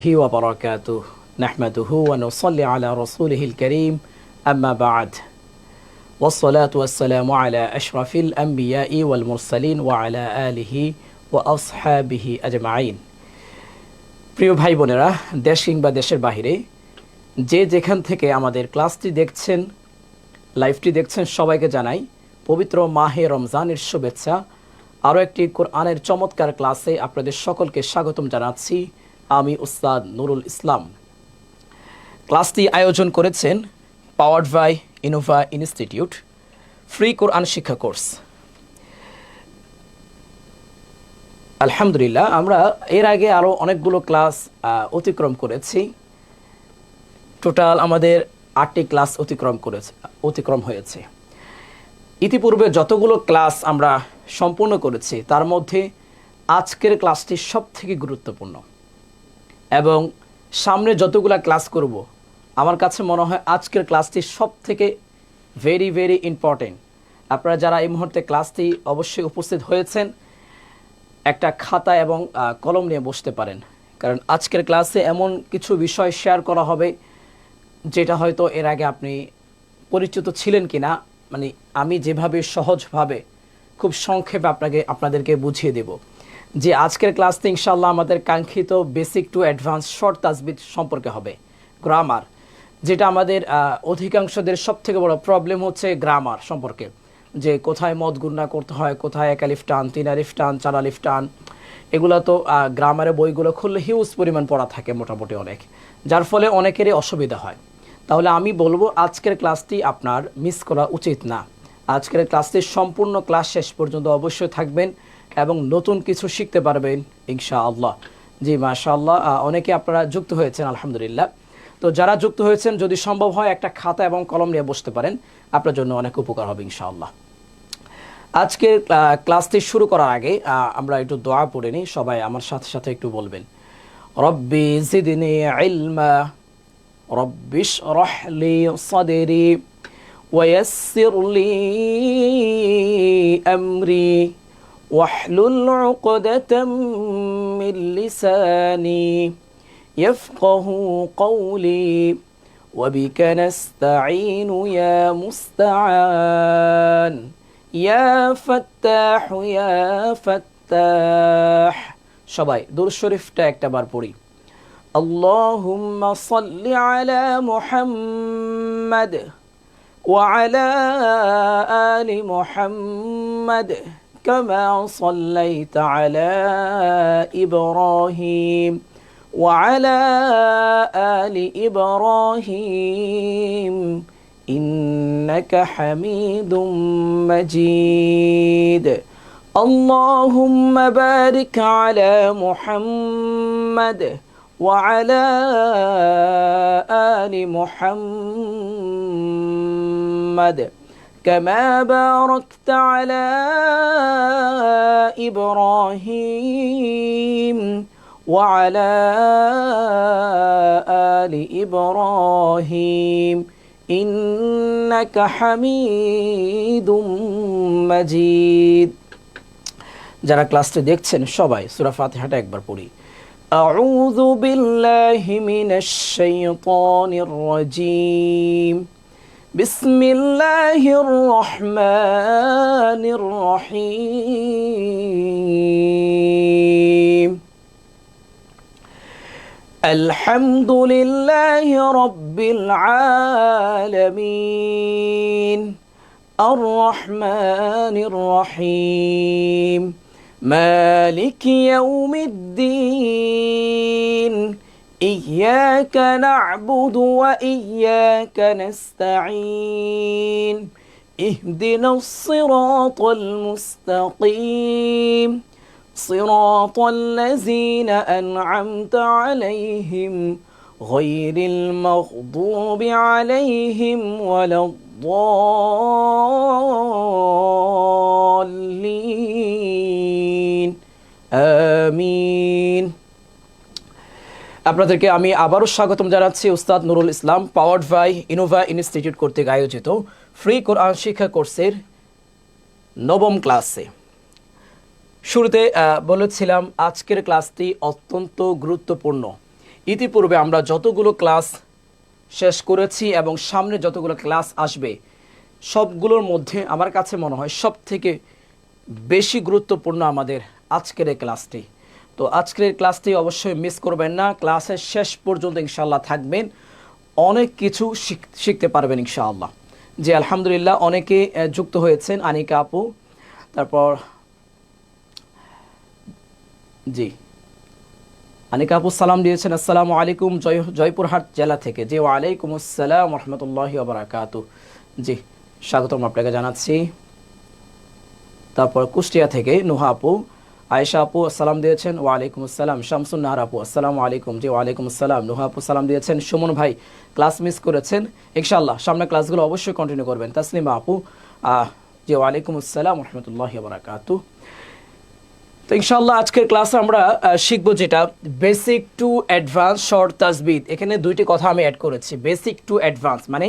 وبركاته نحمده ونصلي على رسوله الكريم أما بعد والصلاة والسلام على أشرف الأنبياء والمرسلين وعلى آله وأصحابه أجمعين প্রিয় ভাই বোনেরা দেশ কিংবা দেশের বাইরে যে যেখান থেকে আমাদের ক্লাসটি দেখছেন লাইভটি দেখছেন সবাইকে জানাই পবিত্র মাহে রমজানের শুভেচ্ছা। আরও একটি কোরআনের চমৎকার ক্লাসে আপনাদের সকলকে স্বাগতম জানাচ্ছি। আমি উস্তাদ নুরুল ইসলাম। ক্লাসটি আয়োজন করেছেন powered by Innova institute free কোরআন শিক্ষা কোর্স। আলহামদুলিল্লাহ, আমরা এর আগে আরও অনেকগুলো ক্লাস অতিক্রম করেছি। টোটাল আমাদের 8টি ক্লাস অতিক্রম হয়েছে। ইতিপূর্বে যতগুলো ক্লাস আমরা সম্পূর্ণ করেছি তার মধ্যে আজকের ক্লাসটি সবথেকে গুরুত্বপূর্ণ এবং সামনে যতগুলো ক্লাস করব আমার কাছে মনে হয় আজকের ক্লাসটি সবথেকে ভেরি ভেরি ইম্পর্টেন্ট। আপনারা যারা এই মুহূর্তে ক্লাসটি অবশ্যই উপস্থিত হয়েছেন একটা খাতা এবং কলম নিয়ে বসতে পারেন, কারণ আজকের ক্লাসে এমন কিছু বিষয় শেয়ার করা হবে যেটা হয়তো এর আগে আপনি পরিচিত ছিলেন কিনা, মানে আমি যেভাবে সহজভাবে খুব সংক্ষেপে আপনাদেরকে বুঝিয়ে দেব যে আজকের ক্লাসটি ইনশাআল্লাহ আমাদের কাঙ্ক্ষিত বেসিক টু অ্যাডভান্স শর্ট তাসবিদ সম্পর্কে হবে। গ্রামার, যেটা আমাদের অধিকাংশদের সবথেকে বড় প্রবলেম হচ্ছে গ্রামার সম্পর্কে, যে কোথায় মদ গুণনা করতে হয়, কোথায় 1 আলিফ টান 3 আলিফ টান 4 আলিফ টান, এগুলো তো গ্রামারের বইগুলো খুললে হিউজ পরিমাণ পড়া থাকে মোটামুটি অনেক, যার ফলে অনেকেরই অসুবিধা হয়। তাহলে আমি বলবো আজকের ক্লাসটি আপনার মিস করা উচিত না। আজকের ক্লাসটির সম্পূর্ণ ক্লাস শেষ পর্যন্ত অবশ্যই থাকবেন এবং নতুন কিছু শিখতে পারবেন ইনশাআল্লাহ। জি মাশাআল্লাহ, অনেকে আপনারা যুক্ত হয়েছেন আলহামদুলিল্লাহ। তো যারা যুক্ত হয়েছেন যদি সম্ভব হয় একটা খাতা এবং কলম নিয়ে বসতে পারেন, আপনার জন্য অনেক উপকার হবে ইনশাআল্লাহ। আজকের ক্লাসটি শুরু করার আগে আমরা একটু দোয়া পড়ে নিই। সবাই আমার সাথে সাথে একটু বলবেন, রব্বি জিদনি ইলমা রব্বি ইশরাহ লি সাদরি ওয়ায়াসসির লি আমরি واحلل عقدة من لساني يفقه قولي وبك نستعين يا مستعان يا فتاح يا فتاح। সবাই দুরূদ শরীফটা একটাবার পড়ি। اللهم صل على محمد وعلى آل محمد كما صليت على إبراهيم وعلى آل إبراهيم إنك حميد مجيد اللهم بارك على محمد وعلى آل محمد كما باركت على إبراهيم وعلى آل إبراهيم إنك حميد مجيد। যারা ক্লাসটি দেখছেন সবাই সূরা ফাতিহাটা একবার পড়ি। أعوذ بالله من الشيطان الرجيم بسم الله الرحمن الرحيم الحمد لله رب العالمين الرحمن الرحيم مالك يوم الدين إياك نعبد وإياك نستعين اهدنا الصراط المستقيم صراط الذين أنعمت عليهم غير المغضوب عليهم ولا الضالين آمين। আপনাদেরকে আমি আবারও স্বাগতম জানাচ্ছি উস্তাদ Nurul Islam powered by Innova institute কর্তৃক আয়োজিত ফ্রি কোরআন শিক্ষা কোর্সের 9ম ক্লাসে। শুরুতে বলেছিলাম আজকের ক্লাসটি অত্যন্ত গুরুত্বপূর্ণ ইতিপূর্বে আমরা যতগুলো ক্লাস শেষ করেছি এবং সামনে যতগুলো ক্লাস আসবে সবগুলোর মধ্যে আমার কাছে মনে হয় সব থেকে বেশি গুরুত্বপূর্ণ আমাদের আজকের এই ক্লাসটি। তো আজকের ক্লাসটি অবশ্যই মিস করবেন না, ক্লাসের শেষ পর্যন্ত ইনশাআল্লাহ থাকবেন, অনেক কিছু শিখতে পারবেন ইনশাআল্লাহ। জি আলহামদুলিল্লাহ, অনেকে যুক্ত হয়েছেন, আনিকা আপু, তারপর জি আনিকা আপু সালাম দিয়েছেন, আসসালামু আলাইকুম জয়পুরহাট জেলা থেকে। জি ওয়ালাইকুম আসসালাম রহমতুল্লাহি ওয়া বারাকাতুহু। জি স্বাগতম আপনাকে জানাচ্ছি। তারপর কুষ্টিয়া থেকে নুহা আপু, আয়েশা আপু সালাম দিয়েছেন, ওয়ালাইকুম আসসালাম। শামসুন নাহার আপু আসসালামু আলাইকুম। জি ওয়ালাইকুম আসসালাম। নুহা আপু সালাম দিয়েছেন। সুমন ভাই ক্লাস মিস করেছেন, ইনশাআল্লাহ সামনে ক্লাসগুলো অবশ্যই কন্টিনিউ করবেন। তাসলিমা আপু জি ওয়ালাইকুম আসসালাম রহমতুল্লাহি ওয়া বারাকাতুহু। তো ইনশাআল্লাহ আজকের ক্লাসে আমরা শিখবো যেটা বেসিক টু অ্যাডভান্স শর্ট তাসবিদ। এখানে দুইটি কথা আমি অ্যাড করেছি, বেসিক টু অ্যাডভান্স মানে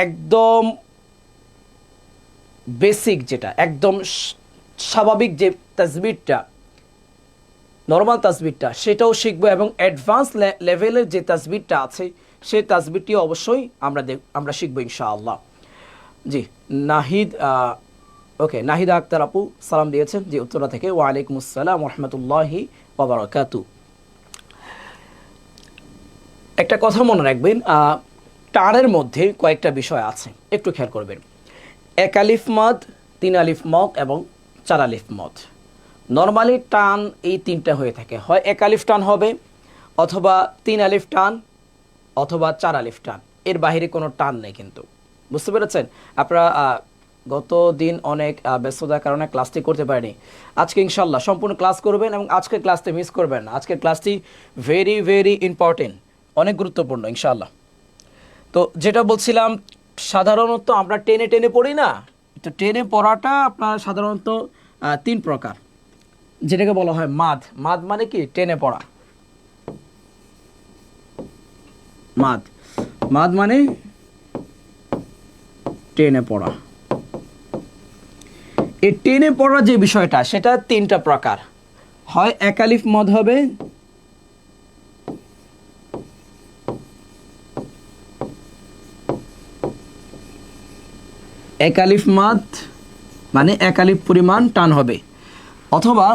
একদম বেসিক যেটা একদম স্বাভাবিক যে তাসবিদটা, নর্মাল তাসবিদটা সেটাও শিখবো, এবং অ্যাডভান্স লেভেলের যে তাসবিদটা আছে সেই তাসবিদটিও অবশ্যই আমরা শিখবো ইনশাআল্লাহ। জি নাহিদ ওকে, নাহিদা আক্তার আপু সালাম দিয়েছেন, জি উত্তরা থেকে, ওয়ালাইকুম আসসালাম রহমতুল্লাহি ওয়া বারাকাতুহু। একটা কথা মনে রাখবেন, টানের মধ্যে কয়েকটা বিষয় আছে, একটু খেয়াল করবেন। এক আলিফ মদ, তিন আলিফ মদ এবং চার আলিফ মদ। নর্মালি টান এই তিনটা হয়ে থাকে, হয় এক আলিফ টান হবে, অথবা তিন আলিফ টান, অথবা চার আলিফ টান, এর বাইরে কোনো টান নেই। কিন্তু বুঝতে পেরেছেন? আপনারা গত দিন অনেক ব্যস্ততার কারণে ক্লাসটি করতে পারিনি, আজকে ইনশাল্লাহ সম্পূর্ণ ক্লাস করবেন এবং আজকের ক্লাসটি মিস করবেন না। আজকের ক্লাসটি ভেরি ভেরি ইম্পর্টেন্ট, অনেক গুরুত্বপূর্ণ ইনশাল্লাহ। তো যেটা বলছিলাম, সাধারণত আমরা টেনে টেনে পড়ি না, তো টেনে পড়াটা আপনার সাধারণত তিন প্রকার, যেটাকে বলা হয় মাদ। মাদ মানে কি? টেনে পড়া। মাদ মাদ মানে টেনে পড়া। এই টেনে পড়া যে বিষয়টা, সেটা তিনটা প্রকার, হয় এক আলিফ মদ হবে, এক আলিফ মাদ মানে এক আলিফ পরিমাণ টান হবে, অথবা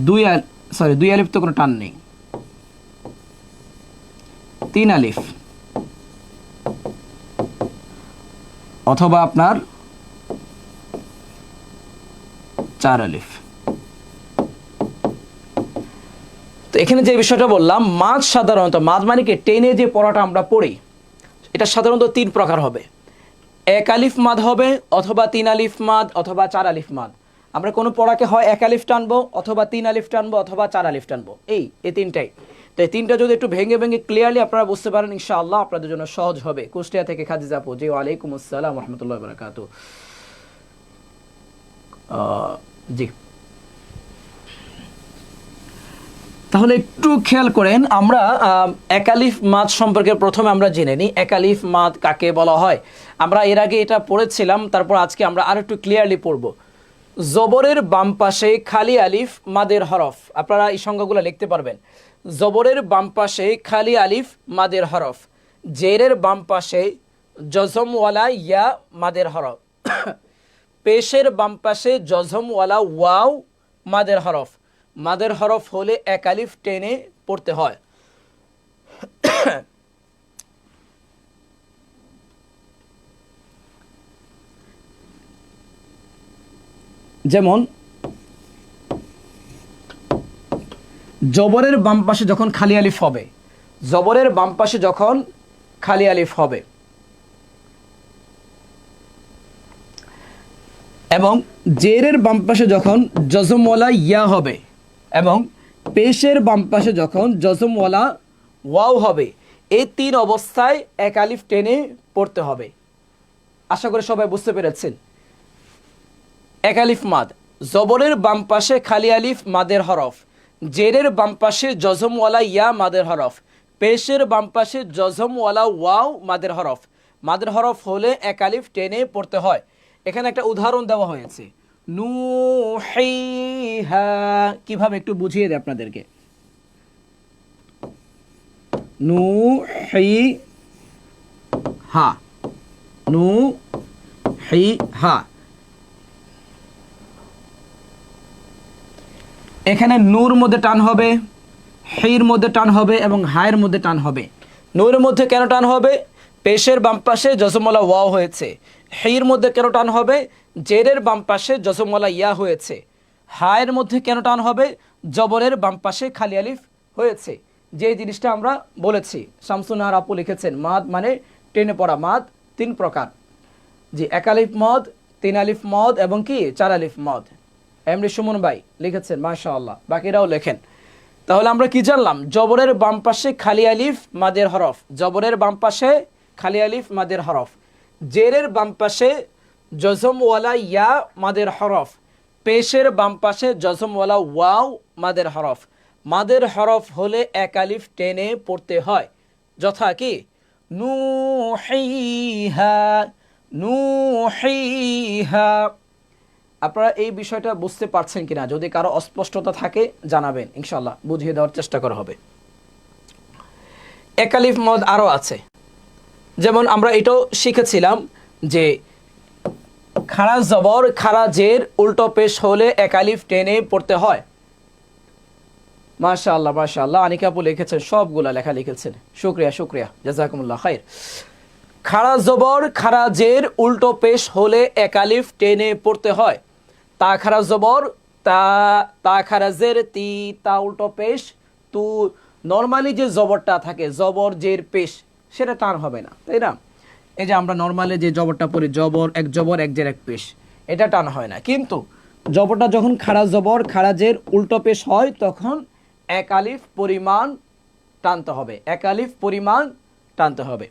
দুই আলিফ তো কোনো টান নেই, তিন আলিফ, অথবা আপনার চার আলিফ। তো এখানে যে বিষয়টা বললাম, মাদ সাধারণত, মাদ মানে কি টেনে যে পড়াটা আমরা পড়ি, এটা সাধারণত তিন প্রকার হবে। এক আলিফ মাদ হবে, অথবা তিন আলিফ মাদ, অথবা চার আলিফ মাদ। আমরা কোনো পড়াকে হয় এক আলিফ টানবো, অথবা তিন আলিফ টানবো, অথবা চার আলিফ টানবো, এই তিনটাই। তো এই তিনটা যদি একটু ভেঙে ভেঙে ক্লিয়ারলি আপনারা বুঝতে পারেন, ইনশাআল্লাহ আপনাদের জন্য সহজ হবে। কুষ্টিয়া থেকে খাদিজা আপু, জি ওয়ালাইকুম আসসালাম রহমতুল্লাহি ওয়া বারাকাতুহু। জি তাহলে একটু খেয়াল করেন, আমরা একালিফ মাদ সম্পর্কে প্রথমে আমরা জেনে নিই, একালিফ মাদ কাকে বলা হয়। আমরা এর আগে এটা পড়েছিলাম, তারপর আজকে আমরা আর একটু ক্লিয়ারলি পড়ব। জবরের বাম পাশে খালি আলিফ মাদের হরফ, আপনারা এই সংখ্যাগুলো লিখতে পারবেন। জবরের বাম পাশে খালি আলিফ মাদের হরফ, জেরের বাম পাশে জজমওয়ালা ইয়া মাদের হরফ, পেশের বাম পাশে জজমওয়ালা ওয়াও মাদের হরফ। মাদের হরফ হলে এক আলিফ টেনে পড়তে হয়। যেমন জবরের বাম পাশে যখন খালি আলিফ হবে, জবরের বাম পাশে যখন খালি আলিফ হবে, এবং জেরের বাম পাশে যখন জজমওয়ালা ইয়া হবে, এবং পেশের বাম পাশে যখন জজমওয়ালা ওয়াও হবে, এই তিন অবস্থায় এক আলিফ টেনে পড়তে হবে। আশা করি সবাই বুঝতে পেরেছেন। এক আলিফ মাদ, জবরের বাম পাশে খালি আলিফ মাদের হরফ, জেরের বাম পাশে জজমওয়ালা ইয়া মাদের হরফ, পেশের বাম পাশে জজমওয়ালা ওয়াও মাদের হরফ। মাদের হরফ হলে এক আলিফ টেনে পড়তে হয়। এখানে একটা উদাহরণ দেওয়া হয়েছে, নুহিহা, কিভাবে একটু বুঝিয়ে দেয় আপনাদেরকে। নু হি হা, নু হি হা। এখানে নূর মধ্যে টান হবে, হির মধ্যে টান হবে এবং হায়ের মধ্যে টান হবে। নূরের মধ্যে কেন টান হবে? পেশের বাম পাশে জজমওয়ালা ওয়াও হয়েছে। হির মধ্যে কেন টান হবে? জেরের বাম পাশে জজমওয়ালা ইয়া হয়েছে। হায়ের মধ্যে কেন টান হবে? জবরের বাম পাশে খালি আলিফ হয়েছে। যে জিনিসটা আমরা বলেছি, শামসুনাহার আপু লিখেছেন মাদ মানে টেনে পড়া। মাদ 3 প্রকার, জি, 1 আলিফ মদ, 3 আলিফ মদ এবং কি 4 আলিফ মদ। এমডি সুমন ভাই লিখেছেন, মাশাআল্লাহ, বাকিরাও লেখেন। তাহলে আমরা কি জানলাম? জবরের বাম পাশে খালি আলিফ মাদের হরফ, জবরের বাম পাশে খালি আলিফ মাদের হরফ, জেরের বাম পাশে জজমওয়ালা ইয়া মাদের হরফ, পেশের বাম পাশে জজমওয়ালা ওয়াও মাদের হরফ। মাদের হরফ হলে 1 আলিফ টেনে পড়তে হয়, যথা কি নুহিহা, নুহিহা। আপনারা এই বিষয়টা বুঝতে পারছেন কিনা? যদি কারো অস্পষ্টতা থাকে জানাবেন, ইনশাআল্লাহ বুঝিয়ে দেওয়ার চেষ্টা করা হবে। 1 আলিফ মদ আরও আছে, যেমন আমরা এটাও শিখেছিলাম যে খাড়া জবর খাড়া জের উল্টো পেশ হলে 1 আলিফ টেনে পড়তে হয়। মাশাআল্লাহ মাশাআল্লাহ, আনিকা আপু লিখেছেন, সবগুলা লেখা লিখেছেন, শুকরিয়া শুকরিয়া, জাযাকুমুল্লাহ খাইর। খাড়া জবর খাড়া জের উল্টো পেশ হলে 1 আলিফ টেনে পড়তে হয়। তা খাড়া জবর তা, তা খাড়া জের তি, তা উল্টো পেশ তু। নর্মালি যে জবরটা থাকে জবর জের পেশ, সেটা টান হবে না, তাই না? এই যে আমরা নর্মালি যে জবরটা পড়ি, জবর এক জের এক পেশ, এটা টান হয় না। কিন্তু জবরটা যখন খাড়া জবর খাড়া জের উল্টো পেশ হয় তখন 1 আলিফ পরিমাণ টানতে হবে, 1 আলিফ পরিমাণ টানতে হবে।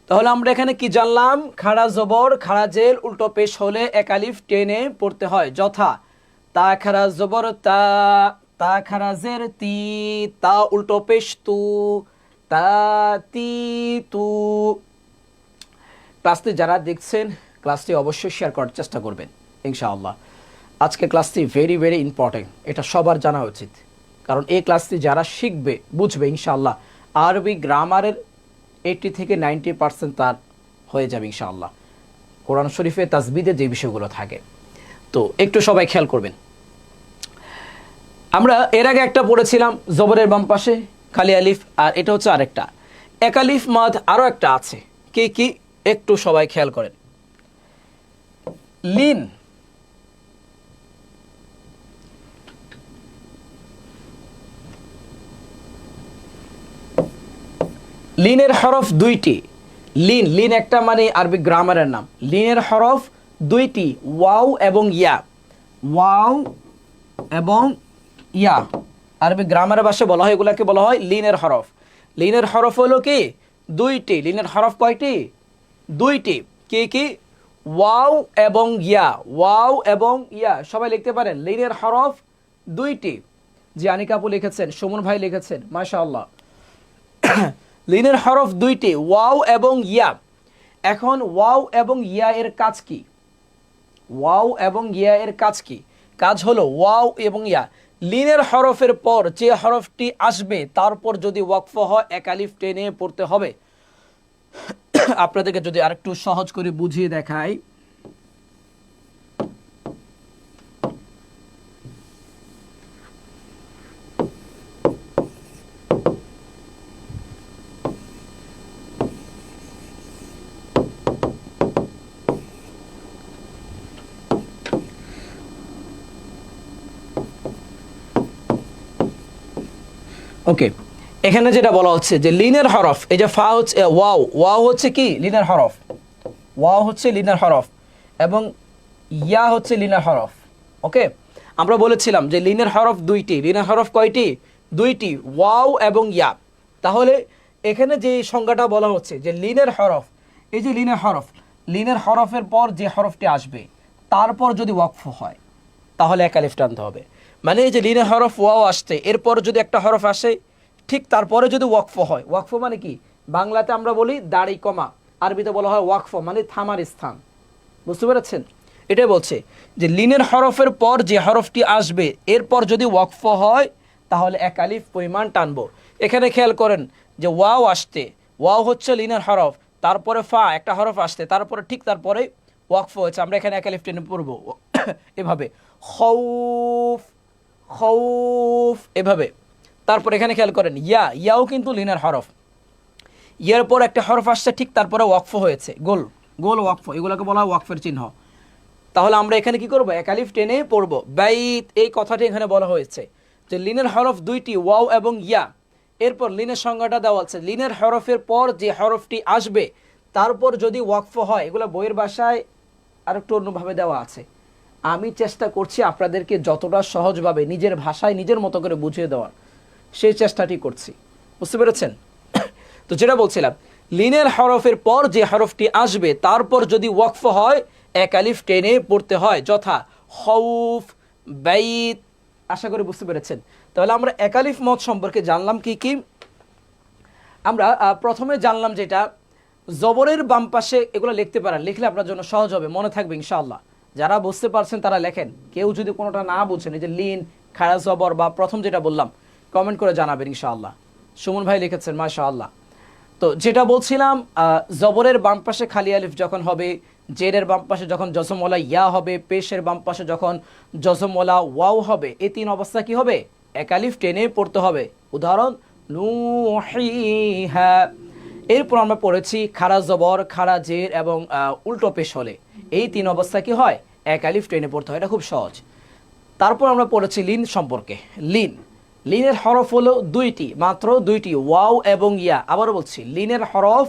তাহলে আমরা এখানে কি জানলাম? খাড়া জবর খাড়া জের উল্টো পেশ হলে 1 আলিফ টেনে পড়তে হয়, যথা তা খাড়া জবর তা, তা খাড়া জের তি, তা উল্টো পেশ তু, তা তি তু। ক্লাসটি যারা দেখছেন ক্লাসটি অবশ্যই শেয়ার করার চেষ্টা করবেন ইনশাআল্লাহ। আজকে ক্লাসটি ভেরি ভেরি ইম্পর্টেন্ট, এটা সবার জানা উচিত, কারণ এই ক্লাসটি যারা শিখবে বুঝবে ইনশাআল্লাহ আরবি গ্রামারের 80 থেকে 90% তার হয়ে যাবে ইনশাআল্লাহ। কোরআন শরীফে তাসবিদে যে বিষয়গুলো থাকে, তো একটু সবাই খেয়াল করবেন। আমরা এর আগে একটা পড়েছিলাম জবরের বাম পাশে খালি আলিফ, আর এটা হচ্ছে আরেকটা 1 আলিফ মাদ। আরও একটা আছে, কি কি একটু সবাই খেয়াল করেন। লিন, লিনের হরফ 2টি। লিন, লিন একটা মানে আরবি গ্রামারের নাম। লিনের হরফ 2টি, ওয়াও এবং ইয়া, ওয়াও এবং ইয়া। আরবি গ্রামারের ভাষায় বলা হয়, এগুলাকে বলা হয় লিনের হরফ। লিনের হরফ হলো কি 2টি। লিনের হরফ কয়টি? 2টি। কি কি? ওয়াও এবং ইয়া, ওয়াও এবং ইয়া। সবাই লিখতে পারেন লিনের হরফ 2টি। জি, আনিকা আপু লিখেছেন, সুমন ভাই লিখেছেন, মাশাআল্লাহ। লিনের হরফ 2টি, ওয়াও এবং ইয়া। এখন ওয়াও এবং ইয়া এর কাজ কি? ওয়াও এবং ইয়া এর কাজ কি? কাজ হলো ওয়াও এবং ইয়া, লিনের হরফের পর যে হরফটি আসবে তারপর যদি ওয়াকফ হয় 1 আলিফ টেনে পড়তে হবে। আপনাদেরকে যদি আরেকটু সহজ করে বুঝিয়ে দেখাই, ওকে, এখানে যেটা বলা হচ্ছে যে লিনের হরফ, এই যে ফা হচ্ছে ওয়াও, ওয়াও হচ্ছে কি লিনের হরফ, ওয়াও হচ্ছে লিনের হরফ এবং ইয়া হচ্ছে লিনের হরফ। ওকে, আমরা বলেছিলাম যে লিনের হরফ 2টি। লিনের হরফ কয়টি? 2টি, ওয়াও এবং ইয়া। তাহলে এখানে যে সংজ্ঞাটা বলা হচ্ছে যে লিনের হরফ, এই যে লিনের হরফ, লিনের হরফের পর যে হরফটি আসবে তারপর যদি ওয়াকফ হয় তাহলে 1 আলিফ টানতে হবে। মানে এই যে লিনের হরফ ওয়াও আসছে, এরপর যদি একটা হরফ আসে ঠিক তারপরে যদি ওয়াকফ হয়, ওয়াকফ মানে কি? বাংলাতে আমরা বলি দাড়ি কমা, আরবিতে বলা হয় ওয়াকফ মানে থামার স্থান। বুঝতে পেরেছেন? এটাই বলছে যে লিনের হরফের পর যে হরফটি আসবে এরপর যদি ওয়াকফ হয় তাহলে 1 আলিফ পরিমাণ টানবো। এখানে খেয়াল করেন যে ওয়াও আসতে, ওয়াও হচ্ছে লিনের হরফ, তারপরে ফা একটা হরফ আসতে, তারপরে ঠিক তারপরে ওয়াকফ হয়েছে, আমরা এখানে এক আলিফ টেনে পড়বো এভাবে খৌফ, খৌফ এভাবে। তারপর এখানে খেয়াল করেন ইয়া, ইয়াও কিন্তু লিনের হরফ, ইয়ার পর একটা হরফ আসছে ঠিক তারপরে ওয়াকফ হয়েছে, গোল গোল ওয়াকফ, এগুলোকে বলা হয় ওয়াকফের চিহ্ন। তাহলে আমরা এখানে কি করব, এক আলিফ টেনে পড়বো। বাইত এই কথাটি এখানে বলা হয়েছে যে লিনের হরফ দুইটি, ওয়াও এবং ইয়া। এরপর লিনের সংজ্ঞাটা দেওয়া আছে, লিনের হরফের পর যে হরফটি আসবে তারপর যদি ওয়াকফ হয়, এগুলো বইয়ের ভাষায় আর একটু অন্যভাবে দেওয়া আছে। আমি চেষ্টা করছি আপনাদেরকে যতটা সহজভাবে নিজের ভাষায় নিজের মতো করে বুঝিয়ে দেওয়ার, সেই চেষ্টাটি করছি, বুঝতে পেরেছেন? তো যেটা বলছিলাম, লিনের হরফের পর যে হরফটি আসবে তারপর যদি ওয়াকফ হয় এক আলিফ টেনে পড়তে হয়, যথা খৌফ, বাইত। আশা করি বুঝতে পেরেছেন। তাহলে আমরা এক আলিফ মদ সম্পর্কে জানলাম কি কি। আমরা প্রথমে জানলাম যেটা জবরের বাম পাশে, এগুলো লিখতে পারেন, লিখলে আপনার জন্য সহজ হবে, মনে থাকবে ইনশাআল্লাহ। যারা বুঝতে পারছেন তারা লেখেন, কেউ যদি কোনোটা না বুঝেন, এই যে লিন, খাড়া জবর বা প্রথম যেটা বললাম, কমেন্ট করে জানাবেন ইনশাআল্লাহ। সুমন ভাই লিখেছেন মাশাআল্লাহ। তো যেটা বলছিলাম, জবরের বাম পাশে খালি আলিফ যখন হবে, জেরের বাম পাশে যখন জজমওয়ালা ইয়া হবে, পেশের বাম পাশে যখন জজমওয়ালা ওয়াও হবে, এই তিন অবস্থা কি হবে, এক আলিফ টেনে পড়তে হবে। উদাহরণ নুহিহা। এরপর আমরা পড়েছি খাড়া জবর, খাড়া জের এবং উল্টো পেশ হলে এই তিন অবস্থা কি হয়, এক আলিফ টেনে পড়তে হয়, এটা খুব সহজ। তারপর আমরা পড়েছি লিন সম্পর্কে। লিন, লিনের হরফ হলো দুইটি, মাত্র দুইটি, ওয়াও এবং ইয়া। আবারও বলছি, লিনের হরফ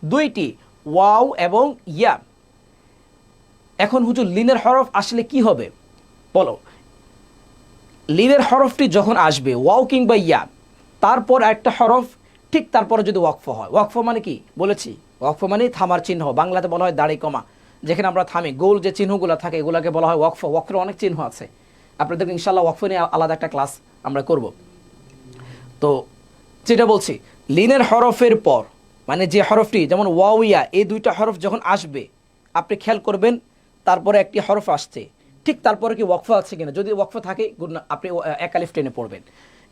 দুইটি, ওয়াও এবং ইয়া। এখন হুজুর লিনের হরফ আসলে কি হবে বলো। লিনের হরফটি যখন আসবে ওয়াও কিংবা ইয়া, তারপর একটা হরফ, ঠিক তারপরে যদি ওয়াকফ হয়, ওয়াকফ মানে কি বলেছি, ওয়াকফ মানে থামার চিহ্ন, বাংলাতে বলা হয় দাড়ি কমা, যেখানে আমরা থামি, গোল যে চিহ্নগুলো থাকে এগুলোকে বলা হয় ওয়াকফ। ওয়াকফের অনেক চিহ্ন আছে, আপনাদের ইনশাআল্লাহ ওয়াকফ নিয়ে আলাদা একটা ক্লাস আমরা করব। তো যেটা বলছি, লিনের হরফের পর মানে যে হরফটি, যেমন ওয়াও ইয়া, এই দুইটা হরফ যখন আসবে আপনি খেয়াল করবেন তারপরে একটি হরফ আসছে, ঠিক তারপরে কি ওয়াকফ আছে কিনা, যদি ওয়াকফ থাকে আপনি এক আলিফ টেনে পড়বেন।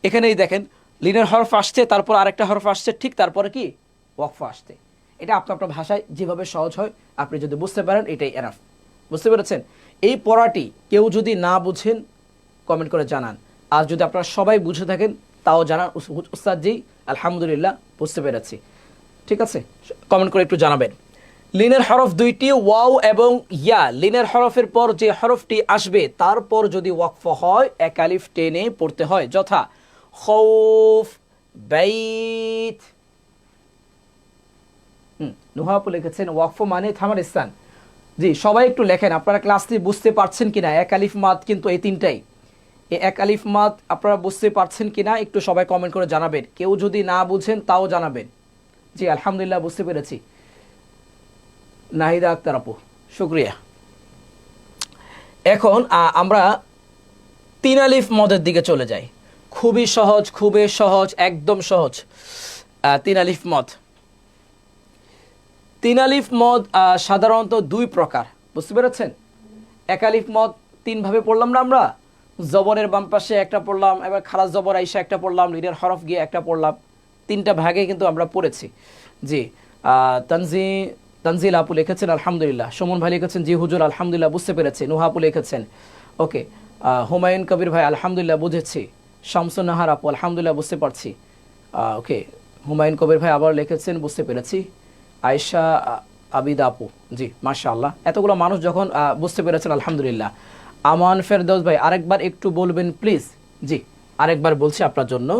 এখানেই দেখেন লিনের হরফ আসছে, তারপর আরেকটা হরফ আসছে, ঠিক তারপরে কি ওয়াকফ আসছে। এটা আপনার ভাষায় যেভাবে সহজ হয় আপনি যদি বুঝতে পারেন এটাই এনাফ, বুঝতে পেরেছেন? এই পড়াটি কেউ যদি না বুঝেন কমেন্ট করে জানান, আর যদি আপনারা সবাই বুঝে থাকেন তাও জানান, উস্তাদ জি আলহামদুলিল্লাহ বুঝতে পেরেছি, ঠিক আছে, কমেন্ট করে একটু জানাবেন। লিনের হরফ দুইটি, ওয়াও এবং ইয়া। লিনের হরফের পর যে হরফটি আসবে তারপর যদি ওয়াকফ হয় এক আলিফ টেনে পড়তে হয়, যথা খৌফ, বাইত। নুহাপু লিখেছেন ওয়াকফ মানে থামার স্থান। জি, সবাই একটু লেখেন আপনারা ক্লাসটি বুঝতে পারছেন কিনা। এক আলিফ মাদ কিন্তু এই তিনটাই, এই এক আলিফ মাদ আপনারা বুঝতে পারছেন কিনা একটু সবাই কমেন্ট করে জানাবেন। কেউ যদি না বুঝেন তাও জানাবেন। জি আলহামদুলিল্লাহ বুঝতে পেরেছি, নাহিদা আক্তার আপু শুক্রিয়া। এখন আমরা তিন আলিফ মদের দিকে চলে যাই। খুবই সহজ, খুবই সহজ, একদম সহজ। তিন আলিফ মদ, তিন আলিফ মদ সাধারণত দুই প্রকার, বুঝতে পেরেছেন? এক আলিফ মদ তিনভাবে পড়লাম না আমরা, জবরের বাম পাশে একটা পড়লাম, এবার খারাজ জবর আইসা একটা পড়লাম, লিনের হরফ গিয়ে একটা পড়লাম, তিনটা ভাগে কিন্তু আমরা পড়েছি। জি তানজিল আপু লিখেছেন আলহামদুলিল্লাহ, সুমন ভাই লিখেছেন জি হুজুর আলহামদুলিল্লাহ বুঝতে পেরেছি, নুহা আপু লিখেছেন ওকে, হুমায়ুন কবির ভাই আলহামদুলিল্লাহ বুঝেছি, শামসুন নাহার আপু আলহামদুলিল্লাহ বুঝতে পারছি, ওকে, হুমায়ুন কবির ভাই আবার লিখেছেন বুঝতে পেরেছি, আয়েশা আবিদ আপু জি মাশাআল্লাহ, এতগুলো মানুষ যখন বুঝতে পেরেছেন আলহামদুলিল্লাহ। আমান ফেরদৌস ভাই আরেকবার একটু বলবেন প্লিজ। জি আরেকবার বলছি আপনার জন্য,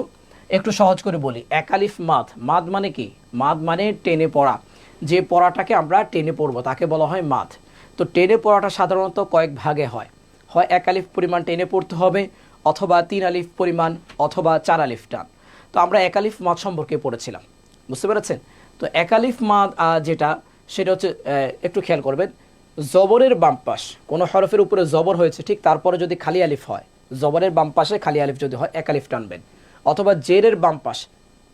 একটু সহজ করে বলি। এক আলিফ মাদ, মাদ মানে কি? মাদ মানে টেনে পড়া, যে পড়াটাকে আমরা টেনে পড়বো তাকে বলা হয় মাদ। তো টেনে পড়াটা সাধারণত কয়েক ভাগে হয়, হয় এক আলিফ পরিমাণ টেনে পড়তে হবে, অথবা তিন আলিফ পরিমাণ, অথবা চার আলিফ টান। তো আমরা এক আলিফ মাদ সম্পর্কে পড়েছিলাম, বুঝতে পেরেছেন? তো এক আলিফ মাদ যেটা, সেটা হচ্ছে একটু খেয়াল করবেন, জবরের বাম পাশ, কোনো হরফের উপরে জবর হয়েছে ঠিক তারপরে যদি খালি আলিফ হয়, জবরের বাম পাশে খালি আলিফ যদি হয় এক আলিফ টানবেন। অথবা জেরের বাম পাশ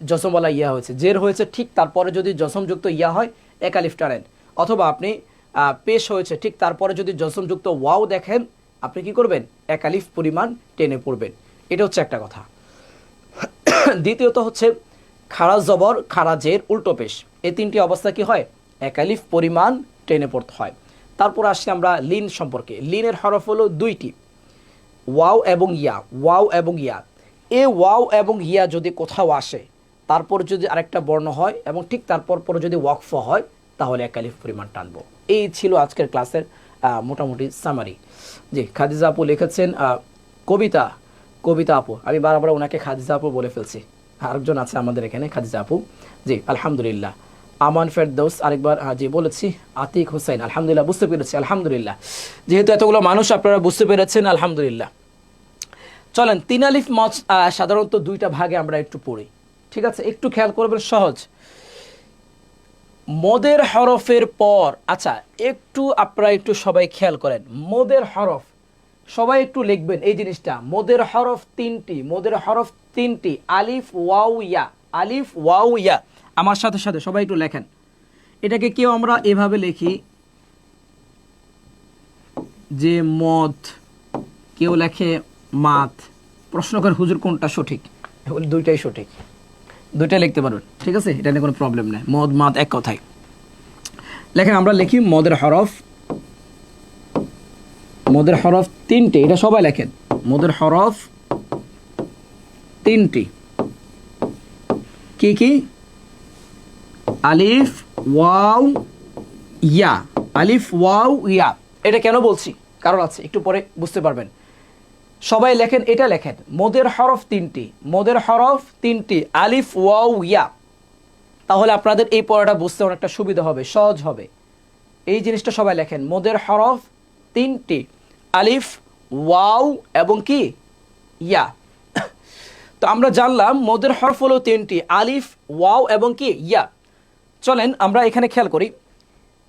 জসমওয়ালা ইয়া হয়েছে, জের হয়েছে ঠিক তারপরে যদি জসমযুক্ত ইয়া হয় এক আলিফ টানেন। অথবা আপনি পেশ হয়েছে ঠিক তারপরে যদি জসমযুক্ত ওয়াও দেখেন, আপনি কি করবেন? এক আলিফ পরিমাণ টেনে পড়বেন। এটা হচ্ছে একটা কথা। দ্বিতীয়ত হচ্ছে খাড়া জবর, খাড়া জের, উল্টো পেশ, এই তিনটি অবস্থা কি হয়? এক আলিফ পরিমাণ টেনে পড়তে হয়। তারপর আসছি আমরা লিন সম্পর্কে। লিনের হরফ হলো দুইটি, ওয়াও এবং ইয়া। ওয়াও এবং ইয়া, এ ওয়াও এবং ইয়া যদি কোথাও আসে, তারপর যদি আরেকটা বর্ণ হয় এবং ঠিক তারপর পরে যদি ওয়াকফ হয়, তাহলে এক আলিফ পরিমাণ টানবো। এই ছিল আজকের ক্লাসের মোটামুটি সামারি। জি, খাদিজা আপু লিখেছেন কবিতা। কবিতা আপু, আমি বারবার ওনাকে খাদিজা আপু বলে ফেলছি। আরেকজন আছে আমাদের এখানে খাদিজা আপু। জি আলহামদুলিল্লাহ। আমান ফেরদৌস আরেকবার জি বলেছি। আতিক হোসেন আলহামদুলিল্লাহ, বুঝতে পেরেছি আলহামদুলিল্লাহ। যেহেতু এতগুলো মানুষ আপনারা বুঝতে পেরেছেন আলহামদুলিল্লাহ। চলেন, তিন আলিফ মদ সাধারণত দুইটা ভাগে আমরা একটু পড়ি, ঠিক আছে? একটু খেয়াল করবেন, সহজ। মদের হরফের পর, আচ্ছা একটু আপনারা একটু সবাই খেয়াল করেন, মদের হরফ সবাই একটু লিখবেন এই জিনিসটা। মদের হরফ তিনটি, মদের হরফ তিনটি, আলিফ ওয়াও ইয়া। আলিফ ওয়াও ইয়া, আমার সাথে সাথে সবাই একটু লেখেন। এটাকে কেউ আমরা এভাবে লিখি যে মদ, কেউ লেখে মাত। প্রশ্ন করেন হুজুর কোনটা সঠিক? দুইটাই সঠিক, দুইটাই লিখতে পারবেন, ঠিক আছে? এটা নিয়ে কোনো প্রবলেম নেই, মদ মাত এক কথায় লেখেন। আমরা লিখি মদের হরফ, মদের হরফ তিনটি, এটা সবাই লেখেন। মদের হরফ তিনটি, কি কি? আলিফ ওয়াও ইয়া। আলিফ ওয়াও ইয়া, এটা কেন বলছি কারণ আছে, একটু পরে বুঝতে পারবেন। সবাই লেখেন, এটা লেখেন, মদের হরফ তিনটি, মদের হরফ তিনটি, আলিফ ওয়াও ইয়া। তাহলে আপনাদের এই পড়াটা বুঝতে অনেকটা সুবিধা হবে, সহজ হবে। এই জিনিসটা সবাই লেখেন, মদের হরফ তিনটি, আলিফ ওয়াও এবং কি ইয়া। তো আমরা জানলাম মদের হরফ হলো তিনটি, আলিফ ওয়াও এবং কি ইয়া। চলেন আমরা এখানে খেয়াল করি,